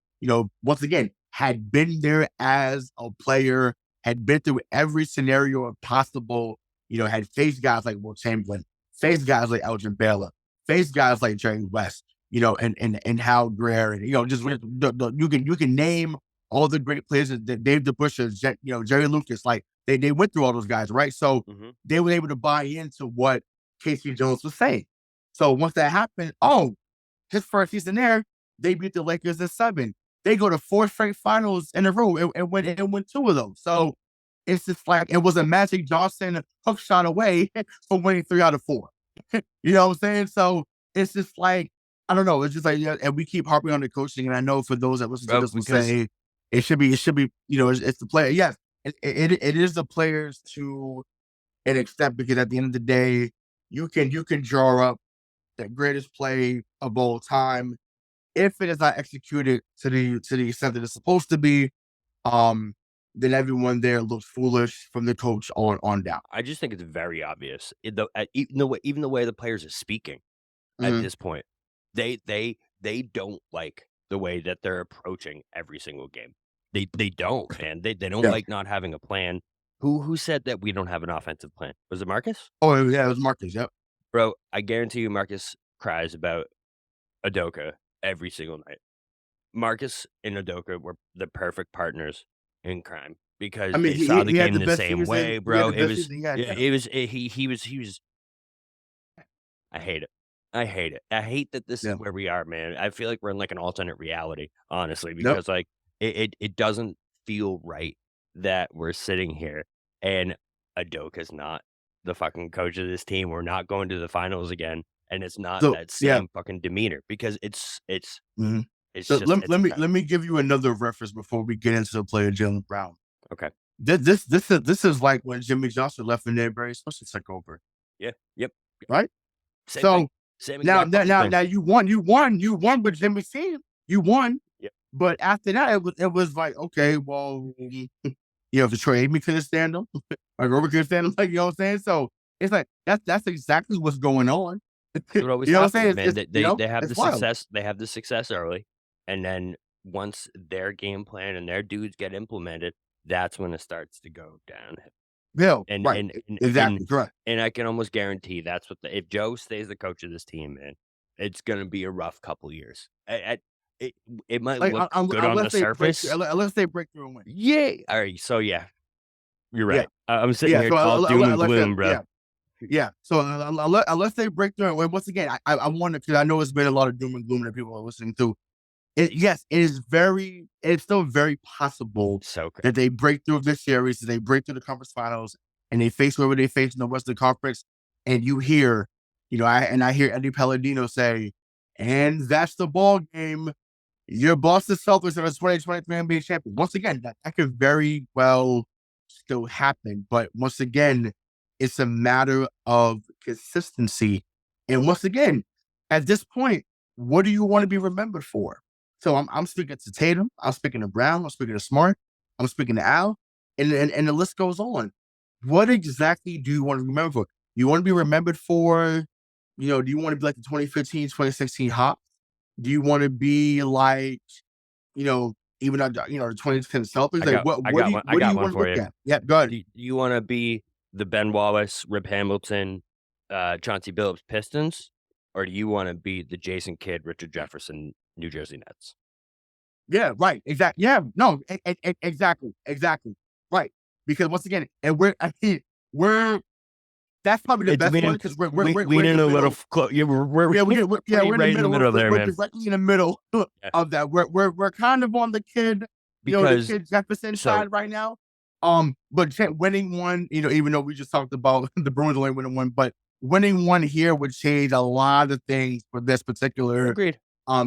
once again, had been there as a player, had been through every scenario possible, had faced guys like Will Chamberlain, faced guys like Elgin Baylor, faced guys like Jerry West, and Hal Greer, and, just you can name all the great players that Dave DeBusschere, Jerry Lucas, like they went through all those guys, right? So they were able to buy into what Casey Jones was saying. So once that happened, his first season there, they beat the Lakers in 7. They go to 4 straight finals in a row and win 2 of those. So it's just like it was a Magic Johnson hook shot away from winning 3 out of 4. You know what I'm saying? So it's just like, I don't know. It's just like, and we keep harping on the coaching. And I know for those that listen to this will say it should be, it's the player. Yes, it is the players to an extent, because at the end of the day, you can draw up the greatest play of all time. If it is not executed to the extent that it's supposed to be, then everyone there looks foolish from the coach on down. I just think it's very obvious. Even the way the players are speaking at this point, they don't like the way that they're approaching every single game. They don't, man. They don't like not having a plan. Who said that we don't have an offensive plan? Was it Marcus? Oh yeah, it was Marcus. Yep, bro. I guarantee you, Marcus cries about Udoka every single night. Marcus and Udoka were the perfect partners in crime because they saw the game the same way, bro. It was, he was. I hate it. I hate it. I hate that this is where we are, man. I feel like we're in like an alternate reality, honestly, because like it doesn't feel right that we're sitting here and Udoka's not the fucking coach of this team. We're not going to the finals again, and it's not that same fucking demeanor because it's So just let me give you another reference before we get into the player Jaylen Brown. okay. This is like when Jimmy Johnson left and then Barry Switzer took over. Yeah. Yep. Right. Same So thing. Same now thing. you won with Jimmy's team. You won. Yep. But after that, it was like, okay, well, if the trade me couldn't stand them, like Robert couldn't stand them, like, you know what I'm saying? So it's like that's exactly what's going on. What always you know what I'm happens, saying? man. They have the success. They have the success early, and then once their game plan and their dudes get implemented, that's when it starts to go downhill. Yeah, exactly, correct. And I can almost guarantee that's what if Joe stays the coach of this team, man, it's gonna be a rough couple years. It might look good on the surface, unless they break through and win. Yeah. All right. So yeah, you're right. I'm sitting here all doom and gloom, bro. Yeah. So unless they break through, and once again, I wonder, because I know it's been a lot of doom and gloom that people are listening to. Yes, it's still very possible that they break through this series, that they break through the conference finals, and they face whoever they face in the Western Conference. And you hear, I hear Eddie Palladino say, and that's the ball game. Your Boston Celtics are a 2023 NBA champion. Once again, that could very well still happen. But once again, it's a matter of consistency. And once again, at this point, what do you want to be remembered for? So I'm speaking to Tatum, I'm speaking to Brown, I'm speaking to Smart, I'm speaking to Al, and the list goes on. What exactly do you want to remember for? You want to be remembered for, do you want to be like the 2015, 2016 Hawks? Do you want to be like, even the 2010 Celtics? Like, what do you want to look at? Yeah, go ahead. Do you want to be the Ben Wallace, Rip Hamilton, Chauncey Billups Pistons, or do you want to be the Jason Kidd, Richard Jefferson, New Jersey Nets? Yeah, right. Exactly. Yeah, no, exactly. Right. Because once again, and that's probably the best one, because we're in a little close. Yeah, we're in the middle there, man. We're directly in the middle of that. We're kind of on the Kidd, the Kidd Jefferson side right now. But winning one, even though we just talked about the Bruins only winning one, but winning one here would change a lot of things for this particular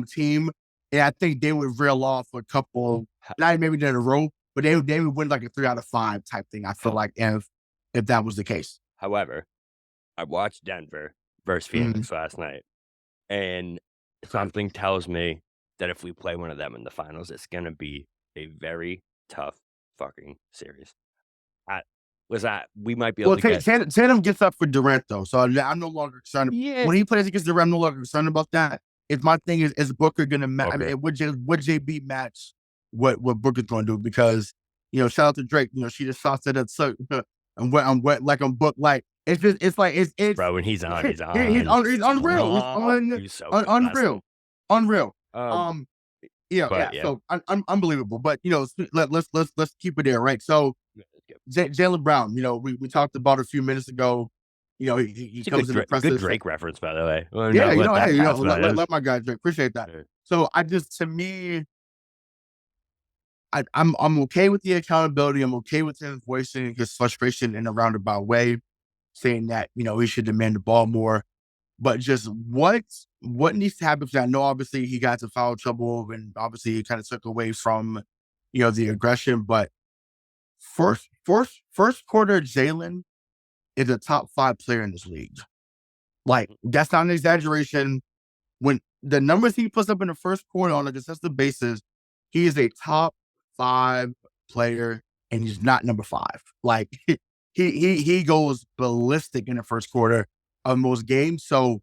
team. And I think they would reel off a couple, not maybe in a row, but they would win like a 3 out of 5 type thing. I feel like if that was the case. However, I watched Denver versus Mhm. Phoenix last night, and something tells me that if we play one of them in the finals, it's gonna be a very tough fucking series. I we might be able Well, to get Tatum gets up for Durant though, so I'm no longer concerned. yeah, When he plays against Durant, I'm no longer concerned about that. If my thing is Booker gonna match? I Booker. mean, would JB match what Booker's gonna do? Because shout out to Drake. She just shot it at so I'm wet like I'm booked. Like it's like it's Bro, when he's on, he's he's unreal. He's he was so good last night. unreal, unreal. Um, Yeah. but yeah. So unbelievable. But let's keep it there, right? So Yeah, it's good. Jalen Brown, we talked about a few minutes ago. He It's a comes in the good presses. Drake reference, by the way. Well, Yeah, not let that hey, pass by. let my guy Drake. Appreciate that. Yeah. So to me, I'm okay with the accountability. I'm okay with him voicing his frustration in a roundabout way, saying that he should demand the ball more. But just what needs to happen? Because I know obviously he got into foul trouble, and obviously he kind of took away from the aggression. But first quarter, Jalen is a top 5 player in this league. Like, that's not an exaggeration. When the numbers he puts up in the first quarter on a consistent basis, he is a top 5 player, and he's not number 5. Like, he goes ballistic in the first quarter of most games. So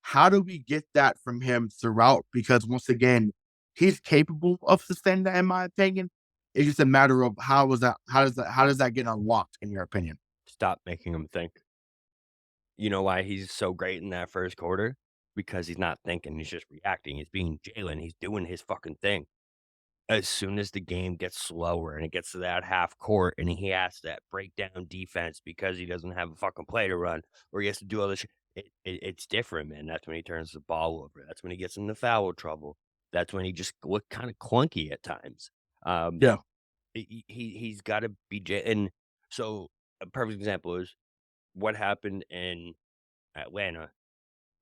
how do we get that from him throughout? Because once again, he's capable of sustaining that, in my opinion. It's just a matter of how does that get unlocked, in your opinion? Stop making him think. You know why he's so great in that first quarter? Because he's not thinking, he's just reacting. He's being Jalen. He's doing his fucking thing. As soon as the game gets slower and it gets to that half court and he has that breakdown defense because he doesn't have a fucking play to run or he has to do all this shit, it's different, man. That's when he turns the ball over. That's when he gets into foul trouble. That's when he just look kind of clunky at times. Um, Yeah. he's got to be and so a perfect example is what happened in Atlanta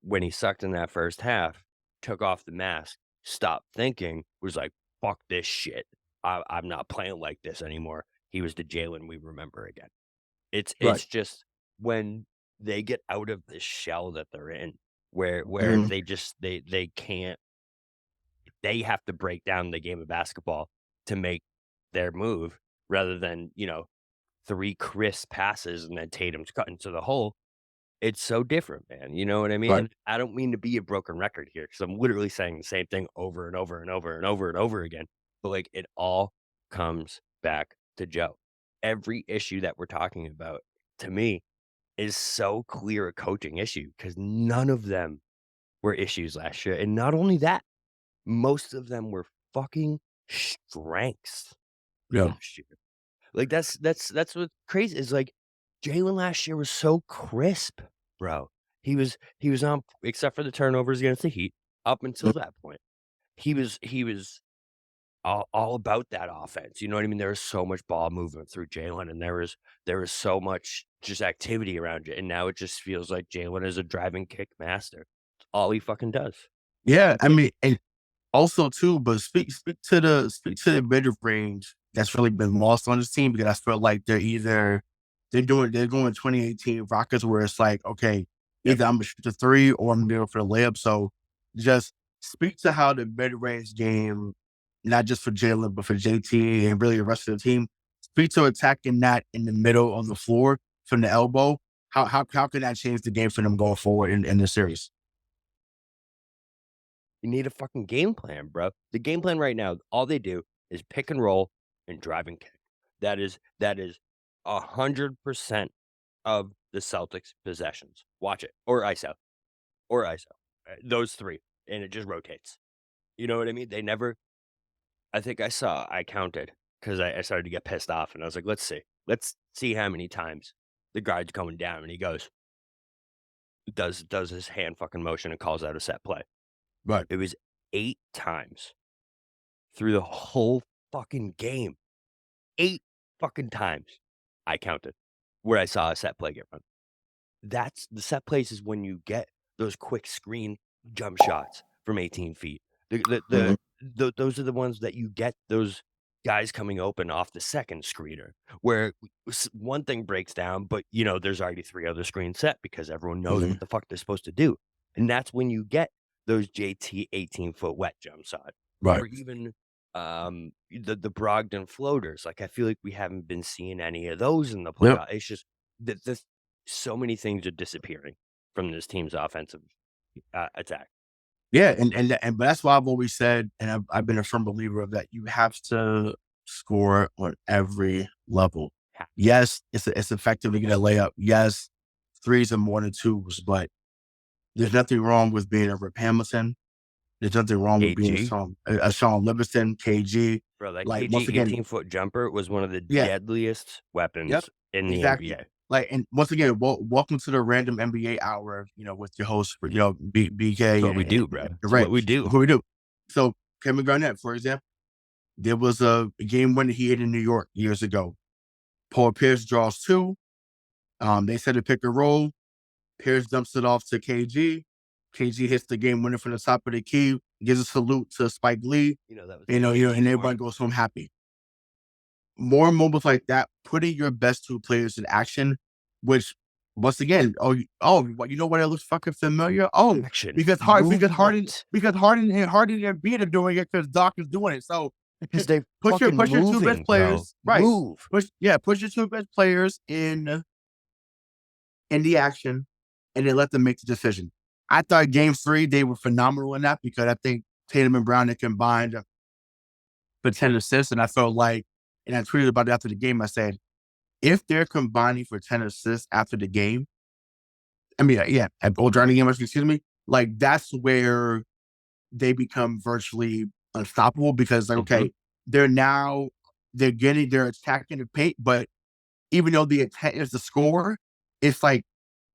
when he sucked in that first half, took off the mask, stopped thinking, was like, "Fuck this shit. I'm not playing like this anymore." He was the Jalen we remember again. Right. It's just when they get out of the shell that they're in, where Mhm. they can't they have to break down the game of basketball to make their move rather than, 3 crisp passes and then Tatum's cutting to the hole. It's so different, man, you know what I mean? Right. And I don't mean to be a broken record here because 'cause I'm literally saying the same thing over and over and over and over and over again, but, like, it all comes back to Joe. Every issue that we're talking about, to me, is so clear a coaching issue because none of them were issues last year, and not only that, most of them were fucking strengths Yeah. last year. Like, that's what's crazy is, like, Jalen last year was so crisp, bro. He was on except for the turnovers against the Heat, up until that point. He was all about that offense, you know what I mean? There was so much ball movement through Jalen, and there was so much just activity around it, and now it just feels like Jalen is a driving kick master. It's all he fucking does. Yeah. I mean, and also too, but speak to the mid range that's really been lost on this team, because I feel like they're going 2018 Rockets, where it's like, okay, Yep. either I'm gonna shoot the 3 or I'm going for the layup. So just speak to how the mid range game, not just for Jalen, but for JT and really the rest of the team, speak to attacking that in the middle of the floor from the elbow. How can that change the game for them going forward in the series? You need a fucking game plan, bro. The game plan right now, all they do is pick and roll and drive and kick. That is 100% of the Celtics possessions. Watch it. Or ISO. Or ISO. Those 3. And it just rotates. You know what I mean? They never I think I counted because I started to get pissed off and I was like, let's see. Let's see how many times the guard's coming down and he does his hand fucking motion and calls out a set play. Right. It was 8 times through the whole fucking game. 8 fucking times I counted where I saw a set play get run. That's the set plays is when you get those quick screen jump shots from 18 feet. The Mhm. those are the ones that you get those guys coming open off the second screener where one thing breaks down, but, there's already 3 other screens set because everyone knows Mhm. what the fuck they're supposed to do, and that's when you get those JT 18-foot wet jump shot Right. or even, the Brogdon floaters, like, I feel like we haven't been seeing any of those in the Yep. playoff it's just that this so many things are disappearing from this team's offensive, attack. Yeah, and but that's why I've always said, and I've been a firm believer of that. You have to score on every level. Ha Yes, it's effective to get a layup. Yes, threes are more than twos, but there's nothing wrong with being a Rip Hamilton. There's nothing wrong with being KG. A Sean Livingston, KG. Bro, that Like KG once again, 18-foot jumper was one of the yeah, deadliest yep, weapons in the exactly. NBA. Like, and once again, welcome to the random NBA hour. With your host, It's BK what we and do, bro. the It's what Ray. we do. What we do. So Kevin Garnett, for example. There was a game winner he hit in New York years ago. Paul Pierce draws two. They set a pick and roll. Pierce dumps it off to KG. KG hits the game winner from the top of the key, gives a salute to Spike Lee. That was And KG's everyone moment. goes home happy. More moments like that, putting your best two players in action, which once again, what you know what it looks fucking familiar? Oh, Action, because movement, Harden and Embiid are doing it because Doc is doing it. So because 'cause they're fucking push your two best moving, bro. players, right? Move. Push your two best players in the action, and then let them make the decision. I thought game three, they were phenomenal in that because I think Tatum and Brown had combined for 10 assists. And I felt like, and I tweeted about it after the game, I said, if they're combining for 10 assists after the game, during the game, excuse me, like that's where they become virtually unstoppable because, like, Mhm. okay, they're attacking the paint, but even though the intent is to score, it's like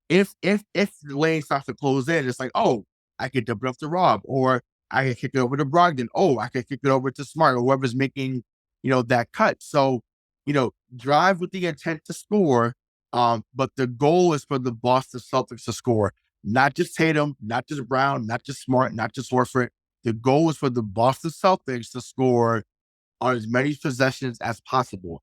if the lane starts to close in, it's like, oh, I could double up to Rob, or I could kick it over to Brogdon. Oh, I could kick it over to Smart, or whoever's making, that cut. So, drive with the intent to score. But the goal is for the Boston Celtics to score, not just Tatum, not just Brown, not just Smart, not just Horford. The goal is for the Boston Celtics to score on as many possessions as possible.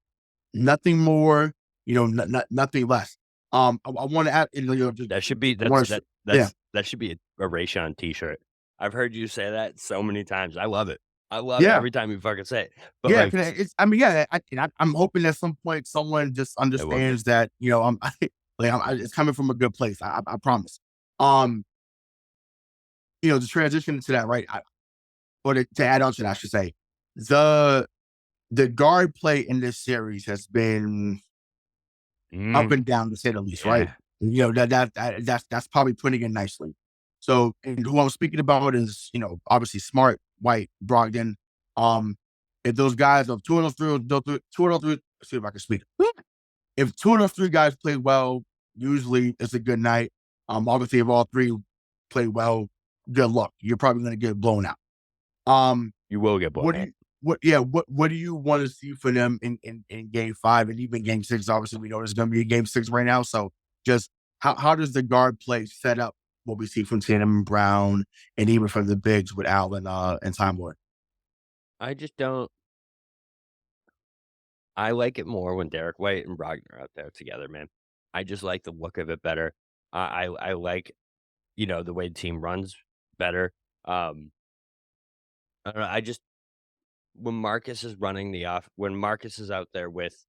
Nothing more, nothing less. I want to add, just That should be want to, yeah, that should be a Rayshawn t-shirt. I've heard you say that so many times. I love it. I love it yeah, every time you fucking say it. But, yeah. like, 'Cause yeah. I'm hoping at some point someone just it will be. understands that, it's coming from a good place. I promise. Um, to transition to that, right? To add on to that, I should say, the the guard play in this series has been up Mm, and down to say the least, right? yeah. That's probably putting it nicely. So, and who I'm speaking about is, obviously Smart, White, Brogdon. Um, if those guys of two of those three, let's see if I can speak. If two of those three guys play well, usually it's a good night. Obviously, if all three play well, good luck. You're probably going to get blown out. Um, You will get blown what do out. you what do you want to see for them in game five and even game six? Obviously, we know there's gonna be a game six right now. So just how does the guard play set up what we see from Tatum and Brown and even from the bigs with Allen and Time Lord? I just don't I like it more when Derek White and Brogdon are out there together, man. I just like the look of it better. I like, the way the team runs better. Um, I don't know, I just when Marcus is out there with,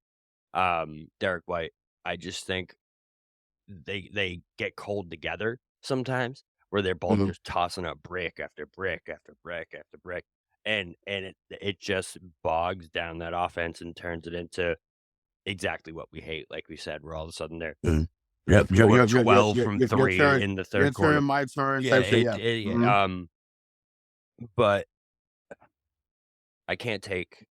Derek White, I just think they get cold together sometimes, where they're both Mhm. just tossing up brick after brick after brick after brick, and it just bogs down that offense and turns it into exactly what we hate, like we said, where all of a sudden they're Mhm. Yep. 4 of 12 from Your 3 turn. in the Your 3rd quarter. turn. My turn. Yeah, Type shit. Yeah. Hmm. but I can't take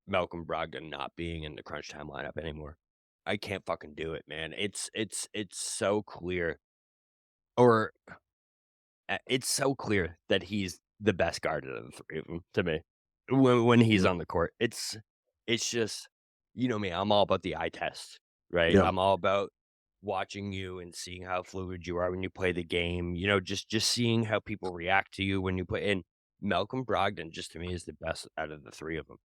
Malcolm Brogdon not being in the crunch time lineup anymore. I can't fucking do it, man. It's so clear, or it's so clear that he's the best guard of the 3 of them to me when he's on the court. It's just, me, I'm all about the eye test, right? Yeah. I'm all about watching you and seeing how fluid you are when you play the game, just seeing how people react to you when you play. Malcolm Brogdon just to me is the best out of the 3 of them.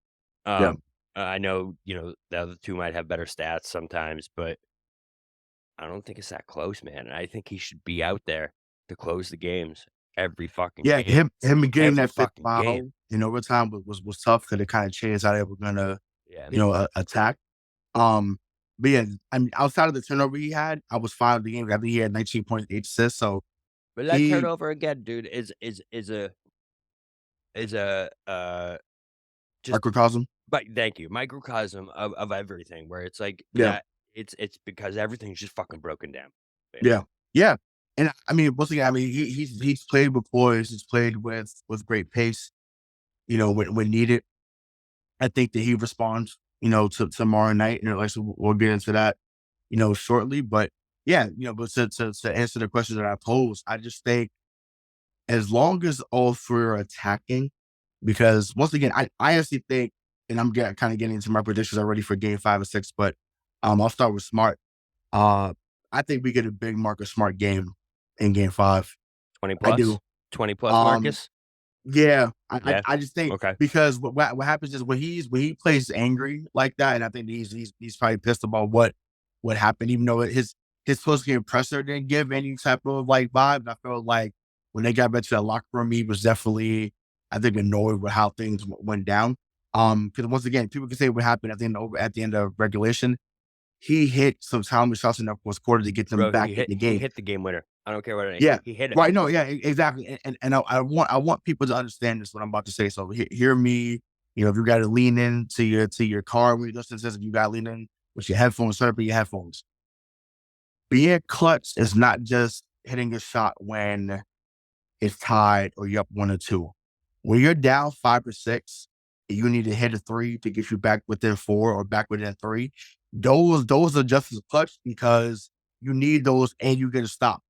Yeah. I know, the other 2 might have better stats sometimes, but I don't think it's that close, man, and I think he should be out there to close the games every fucking Yeah, game. him getting Every that 5th fucking foul game. in overtime was tough because it kinda changed how they were gonna, Yeah. attack. Um, but yeah, I mean, outside of the turnover he had, I was fine with the game. I think he had 19.8 assists, so But that he turnover again, dude, is a just microcosm. but thank you, microcosm of everything where it's like Yeah, that it's because everything's just fucking broken down. Yeah. yeah, yeah, and I mean, once again, I mean, he's played with poise, he's played with great pace, when needed. I think that he responds, to tomorrow night, like, so we'll get into that, shortly, but yeah, but to answer the question that I posed, I just think as long as all 3 are attacking, because once again, I honestly think, and I'm kind of getting into my predictions already for game 5 and 6, but I'll start with Smart. Uh, I think we get a big Marcus Smart game in game 5. 20 I do. plus? 20 plus Um, Marcus? yeah, I Yeah. I just think Okay. because what happens is when he plays angry like that, and I think he's probably pissed about what happened, even though his post game presser didn't give any type of like vibe. I felt like when they got back to the locker room, he was definitely, I think, annoyed with how things went down. Because once again, people can say what happened at the end of regulation. He hit some timely shots in the fourth quarter to get them Bro, back he in hit the he game. hit the game winner. I don't care what it Yeah. he hit it. Right. No. Yeah. Exactly. And I want people to understand this. What I'm about to say. So hear me. If you got to lean in to your car when you listen to this, if you got to lean in with your headphones, turn up your headphones. Being clutch is not just hitting a shot when it's tied or you're up 1 or 2. When you're down 5 or 6, you need to hit a 3 to get you back within 4 or back within 3. Those are just as clutch because you need those and you get a stop.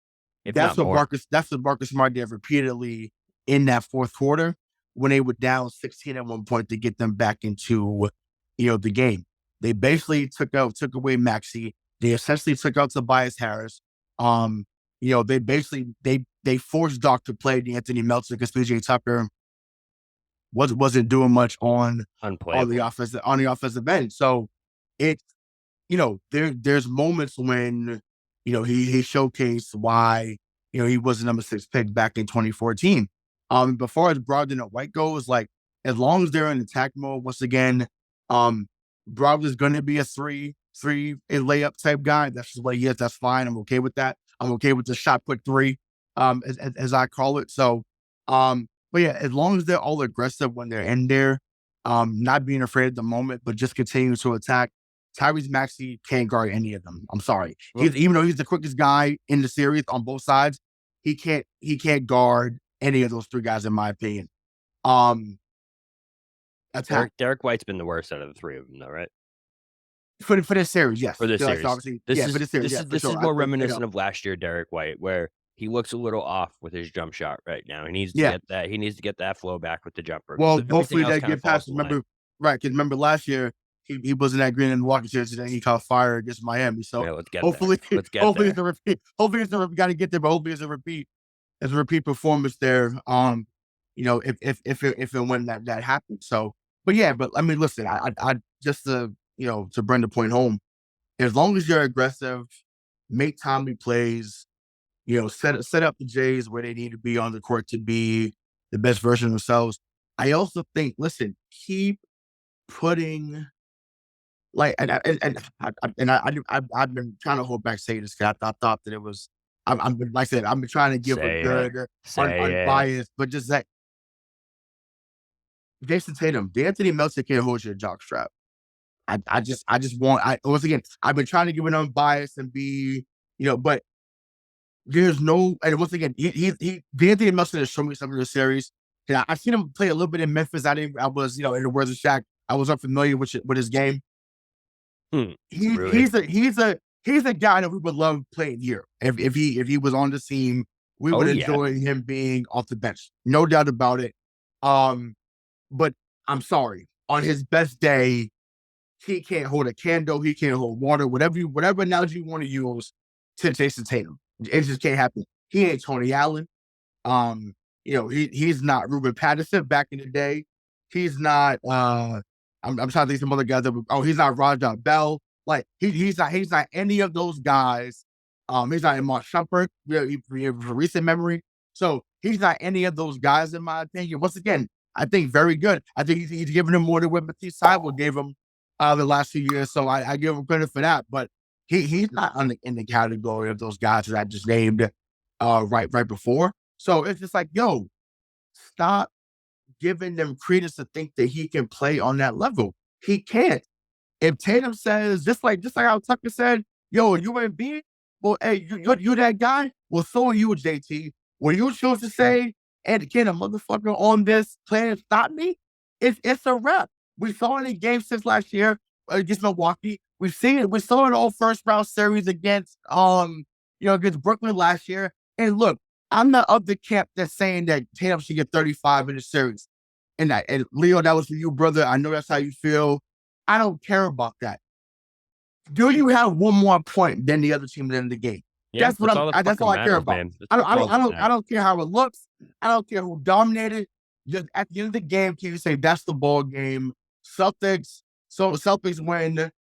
If not more. That's what Marcus Smart did repeatedly in that fourth quarter when they were down 16 at one point to get them back into, the game. They basically took away Maxey. They essentially took out Tobias Harris. Um, they basically they forced Doc to play the Anthony Melton because PJ Tucker wasn't doing much Unplayable. on the offensive end. So it there's moments when, he showcased why, he was the number 6 pick back in 2014. Before as Brogdon and White goes, like, as long as they're in attack mode, once again, um, Brogdon's going to be a a layup type guy. That's just what he is. That's fine. I'm okay with that. I'm okay with the shot put 3, as I call it. So, but yeah, as long as they're all aggressive when they're in there, not being afraid at the moment, but just continuing to attack. Tyrese Maxey can't guard any of them. I'm sorry. Well, Even though he's the quickest guy in the series on both sides, he can't guard any of those 3 guys in my opinion. Um, attack Derek White's been the worst out of the 3 of them, though, right? for this series, For yes. this Like, so series. obviously, This yeah, for is this series, this yeah, is for this is sure. more reminiscent of last year Derek White, where he looks a little off with his jump shot right now. Yeah. He needs to get that flow back with the jumper Well, because everything hopefully else they kinda get falls past. in line. Remember, right? Because remember last year he wasn't that green in the walking series, and then he caught fire against Miami. So Yeah, let's get there. hopefully, Let's get hopefully it's there. a repeat. Hopefully it's a got to get there, but hopefully it's a repeat. It's a repeat performance there. If and when that happens. So, but yeah, but I mean, listen, I just to bring the point home. As long as you're aggressive, make timely plays, set up the Jays where they need to be on the court to be the best version of themselves. I also think, listen, keep putting like, I've been trying to hold back saying this because I thought that it was. Like I said, I've been trying to give a Say it. good, Say it. unbiased, but just that Jayson Tatum, the Anthony Melton can't hold your jockstrap. I just want. Once again, I've been trying to give an unbiased and be, but there's no. And once again, the Anthony Melton has shown me something in the series. And I've seen him play a little bit in Memphis. I was, in the words of Shaq, I was unfamiliar with his game. Hmm. He Really? he's a guy that we would love playing here. If he was on the team, we would Oh, yeah. enjoy him being off the bench. No doubt about it. Um, but I'm sorry. On his best day, he can't hold a candle, he can't hold water, whatever analogy you want to use to Jason Tatum. It just can't happen. He ain't Tony Allen. Um, he's not Ruben Patterson back in the day. He's not. I'm trying to think some other guys. He's not Rajah Bell. Like he's not any of those guys. He's not Mark Shumpert for recent memory. So he's not any of those guys in my opinion. Once again, I think very good. I think he's given him more than what Matisse Thybulle gave him the last few years. So I give him credit for that. But he's not in the category of those guys that I just named right before. So it's just like, yo, stop giving them credence to think that he can play on that level. He can't. If Tatum says, just like how Tucker said, yo, you Embiid, well, hey, you that guy? Well, so are you, JT. When you choose to say, and can a motherfucker on this planet stop me? It's a wrap. We saw it in game 6 last year against Milwaukee. We've seen it. We saw it all first round series against against Brooklyn last year. And look, I'm not of the camp that's saying that Tatum should get 35 in the series. And Leo, that was for you, brother. I know that's how you feel. I don't care about that. Do you have one more point than the other team at the end of the game? Yeah, That's what that's all I care about. Man. I don't care how it looks. I don't care who dominated. Just at the end of the game, can you say that's the ball game? Celtics win,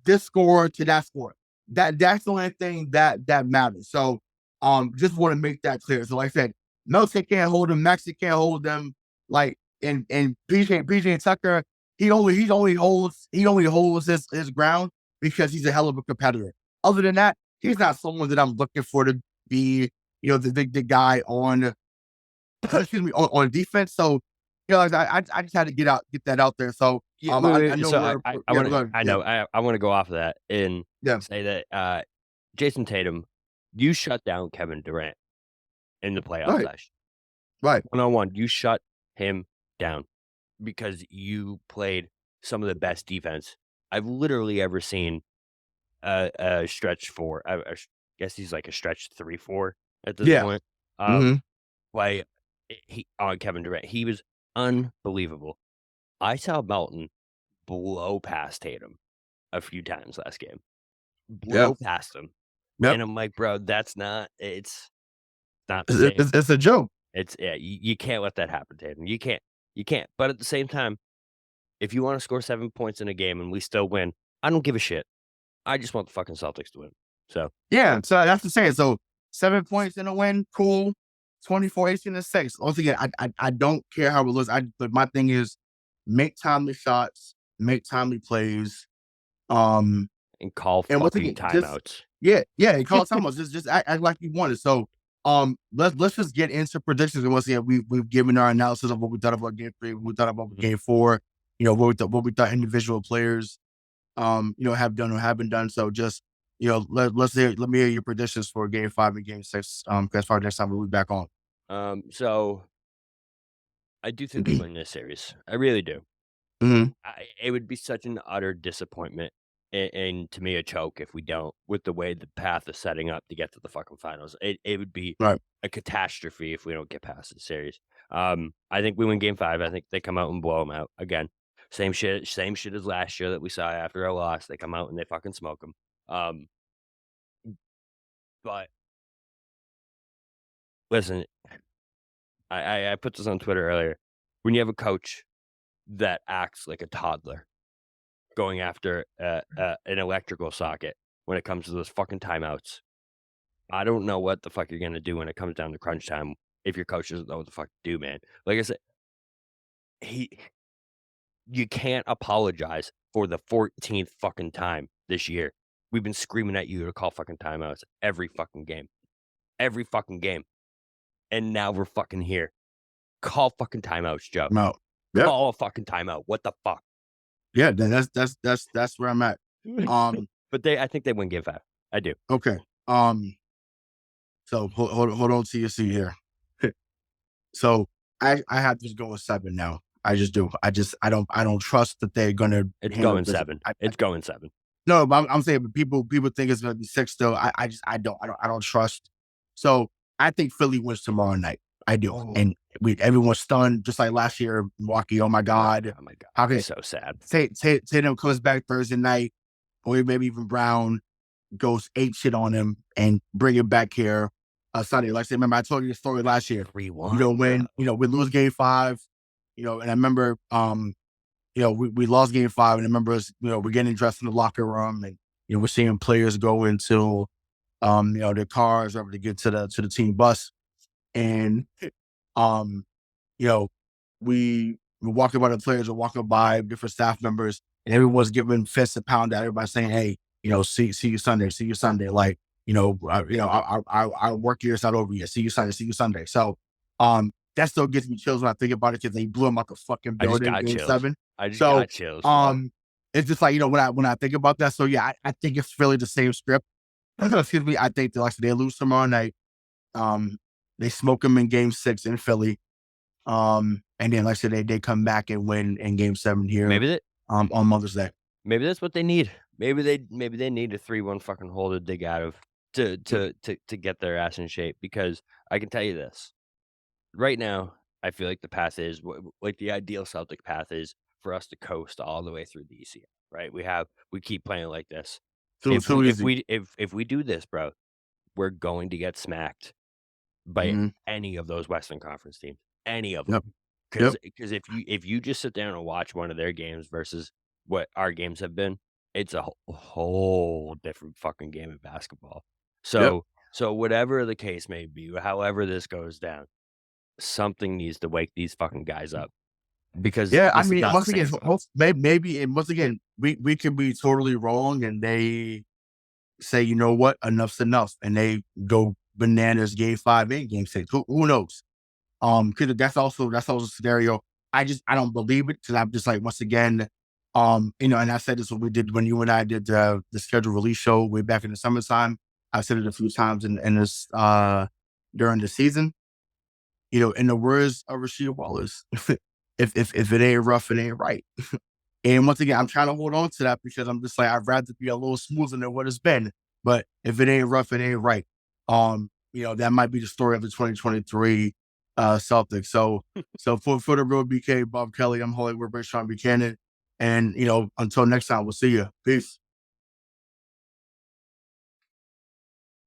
this score to that score. That's the only thing that matters. So just want to make that clear. So like I said, Milton can't hold them, Maxey can't hold them. Like and PJ Tucker, he only holds his ground because he's a hell of a competitor. Other than that, he's not someone that I'm looking for to be, the guy on on defense. So, I just had to get that out there. So, I want to go off of that and say that Jayson Tatum, you shut down Kevin Durant in the playoffs last year. Right. 1-on-1, you shut him down because you played some of the best defense I've literally ever seen a stretch 4. I guess he's like a stretch 3-4 at this point. Play on Kevin Durant. He was unbelievable. I saw Melton blow past Tatum a few times last game. Blow past him. And I'm like, bro, it's not the same. It's a joke. You can't let that happen, Tatum. You can't. But at the same time, if you want to score 7 points in a game and we still win, I don't give a shit. I just want the fucking Celtics to win. So yeah, so that's the saying. So 7 points in a win, cool. 24, 18, and 6. Once again, I don't care how it looks. But my thing is make timely shots, make timely plays, and call fucking timeouts. And call timeouts. just act like you want it. So let's just get into predictions. And once again, we've given our analysis of what we thought about game 3, what we thought about game 4, what we thought individual players have done or haven't done. So just let me hear your predictions for game 5 and game 6. As far as next time we'll be back on. So I do think we win this series. I really do. It would be such an utter disappointment and to me a choke if we don't, with the way the path is setting up to get to the fucking finals. It would be a catastrophe if we don't get past the series. I think we win game 5. I think they come out and blow them out again. Same shit as last year that we saw after a loss. They come out and they fucking smoke them. But listen, I put this on Twitter earlier. When you have a coach that acts like a toddler going after an electrical socket when it comes to those fucking timeouts, I don't know what the fuck you're going to do when it comes down to crunch time if your coach doesn't know what the fuck to do, man. Like I said, you can't apologize for the 14th fucking time this year. We've been screaming at you to call fucking timeouts every fucking game. Every fucking game. And now we're fucking here. Call fucking timeouts, Joe. No. Call a fucking timeout. What the fuck? Yeah, that's where I'm at. But I think they win game 5. I do. Okay. So hold on to your seat here. So I have to go with 7 now. I just do. I don't trust that they're gonna. It's going 7. It's going 7. No, but I'm saying, but people think it's gonna be 6 still. I don't trust. So I think Philly wins tomorrow night. I do, and everyone's stunned, just like last year. Milwaukee, oh my god, how can so sad? Tatum comes back Thursday night, or maybe even Brown goes 8 shit on him and bring him back here Sunday. Like I said, remember I told you the story last year. 3-1, When we lose game 5, and I remember we lost game 5, and I remember us, we're getting dressed in the locker room, and we're seeing players go into their cars or to get to the team bus, and um you know, we walking by the players, we're walking by different staff members, and everyone's giving fists a pound at everybody saying, "Hey, see you Sunday, see you Sunday." Like, our work here is not over yet. See you Sunday. So, that still gives me chills when I think about it because they blew them out the fucking I just building, got game chills. 7. I just So, got chills. it's just like when I think about that. So yeah, I think it's really the same script. Excuse me. I think they lose tomorrow night. Um, they smoke them in game 6 in Philly. And then, like I said, they come back and win in game 7 here, Maybe that on Mother's Day. maybe that's what they need. Maybe they need a 3-1 fucking hole to dig out of to get their ass in shape, because I can tell you this. Right now, I feel like the path is like the ideal Celtic path is for us to coast all the way through the ECF, right? We keep playing like this. Too easy. If we do this, bro, we're going to get smacked by Mhm. any of those Western Conference teams, any of them. Yep. Yep. Because if you just sit down and watch one of their games versus what our games have been, it's a whole different fucking game of basketball. Yep. So whatever the case may be, however this goes down, something needs to wake these fucking guys up, because Yeah. I this is mean, not the once again, same stuff. maybe, and once again, we can be totally wrong, and they say, you know what, enough's enough, and they go bananas game 5 and game 6. Who knows? Because that's also a scenario. I don't believe it because I'm just like, once again, and I said this when we did when you and I did the schedule release show way back in the summertime. I've said it a few times in this during the season. In the words of Rasheed Wallace, if it ain't rough, it ain't right. And once again, I'm trying to hold on to that because I'm just like, I'd rather be a little smoother than what it's been. But if it ain't rough, it ain't right. That might be the story of the 2023 Celtics. So for the real BK, Bob Kelly, I'm Hollywood Rayshawn Buchanan. And until next time, we'll see you. Peace.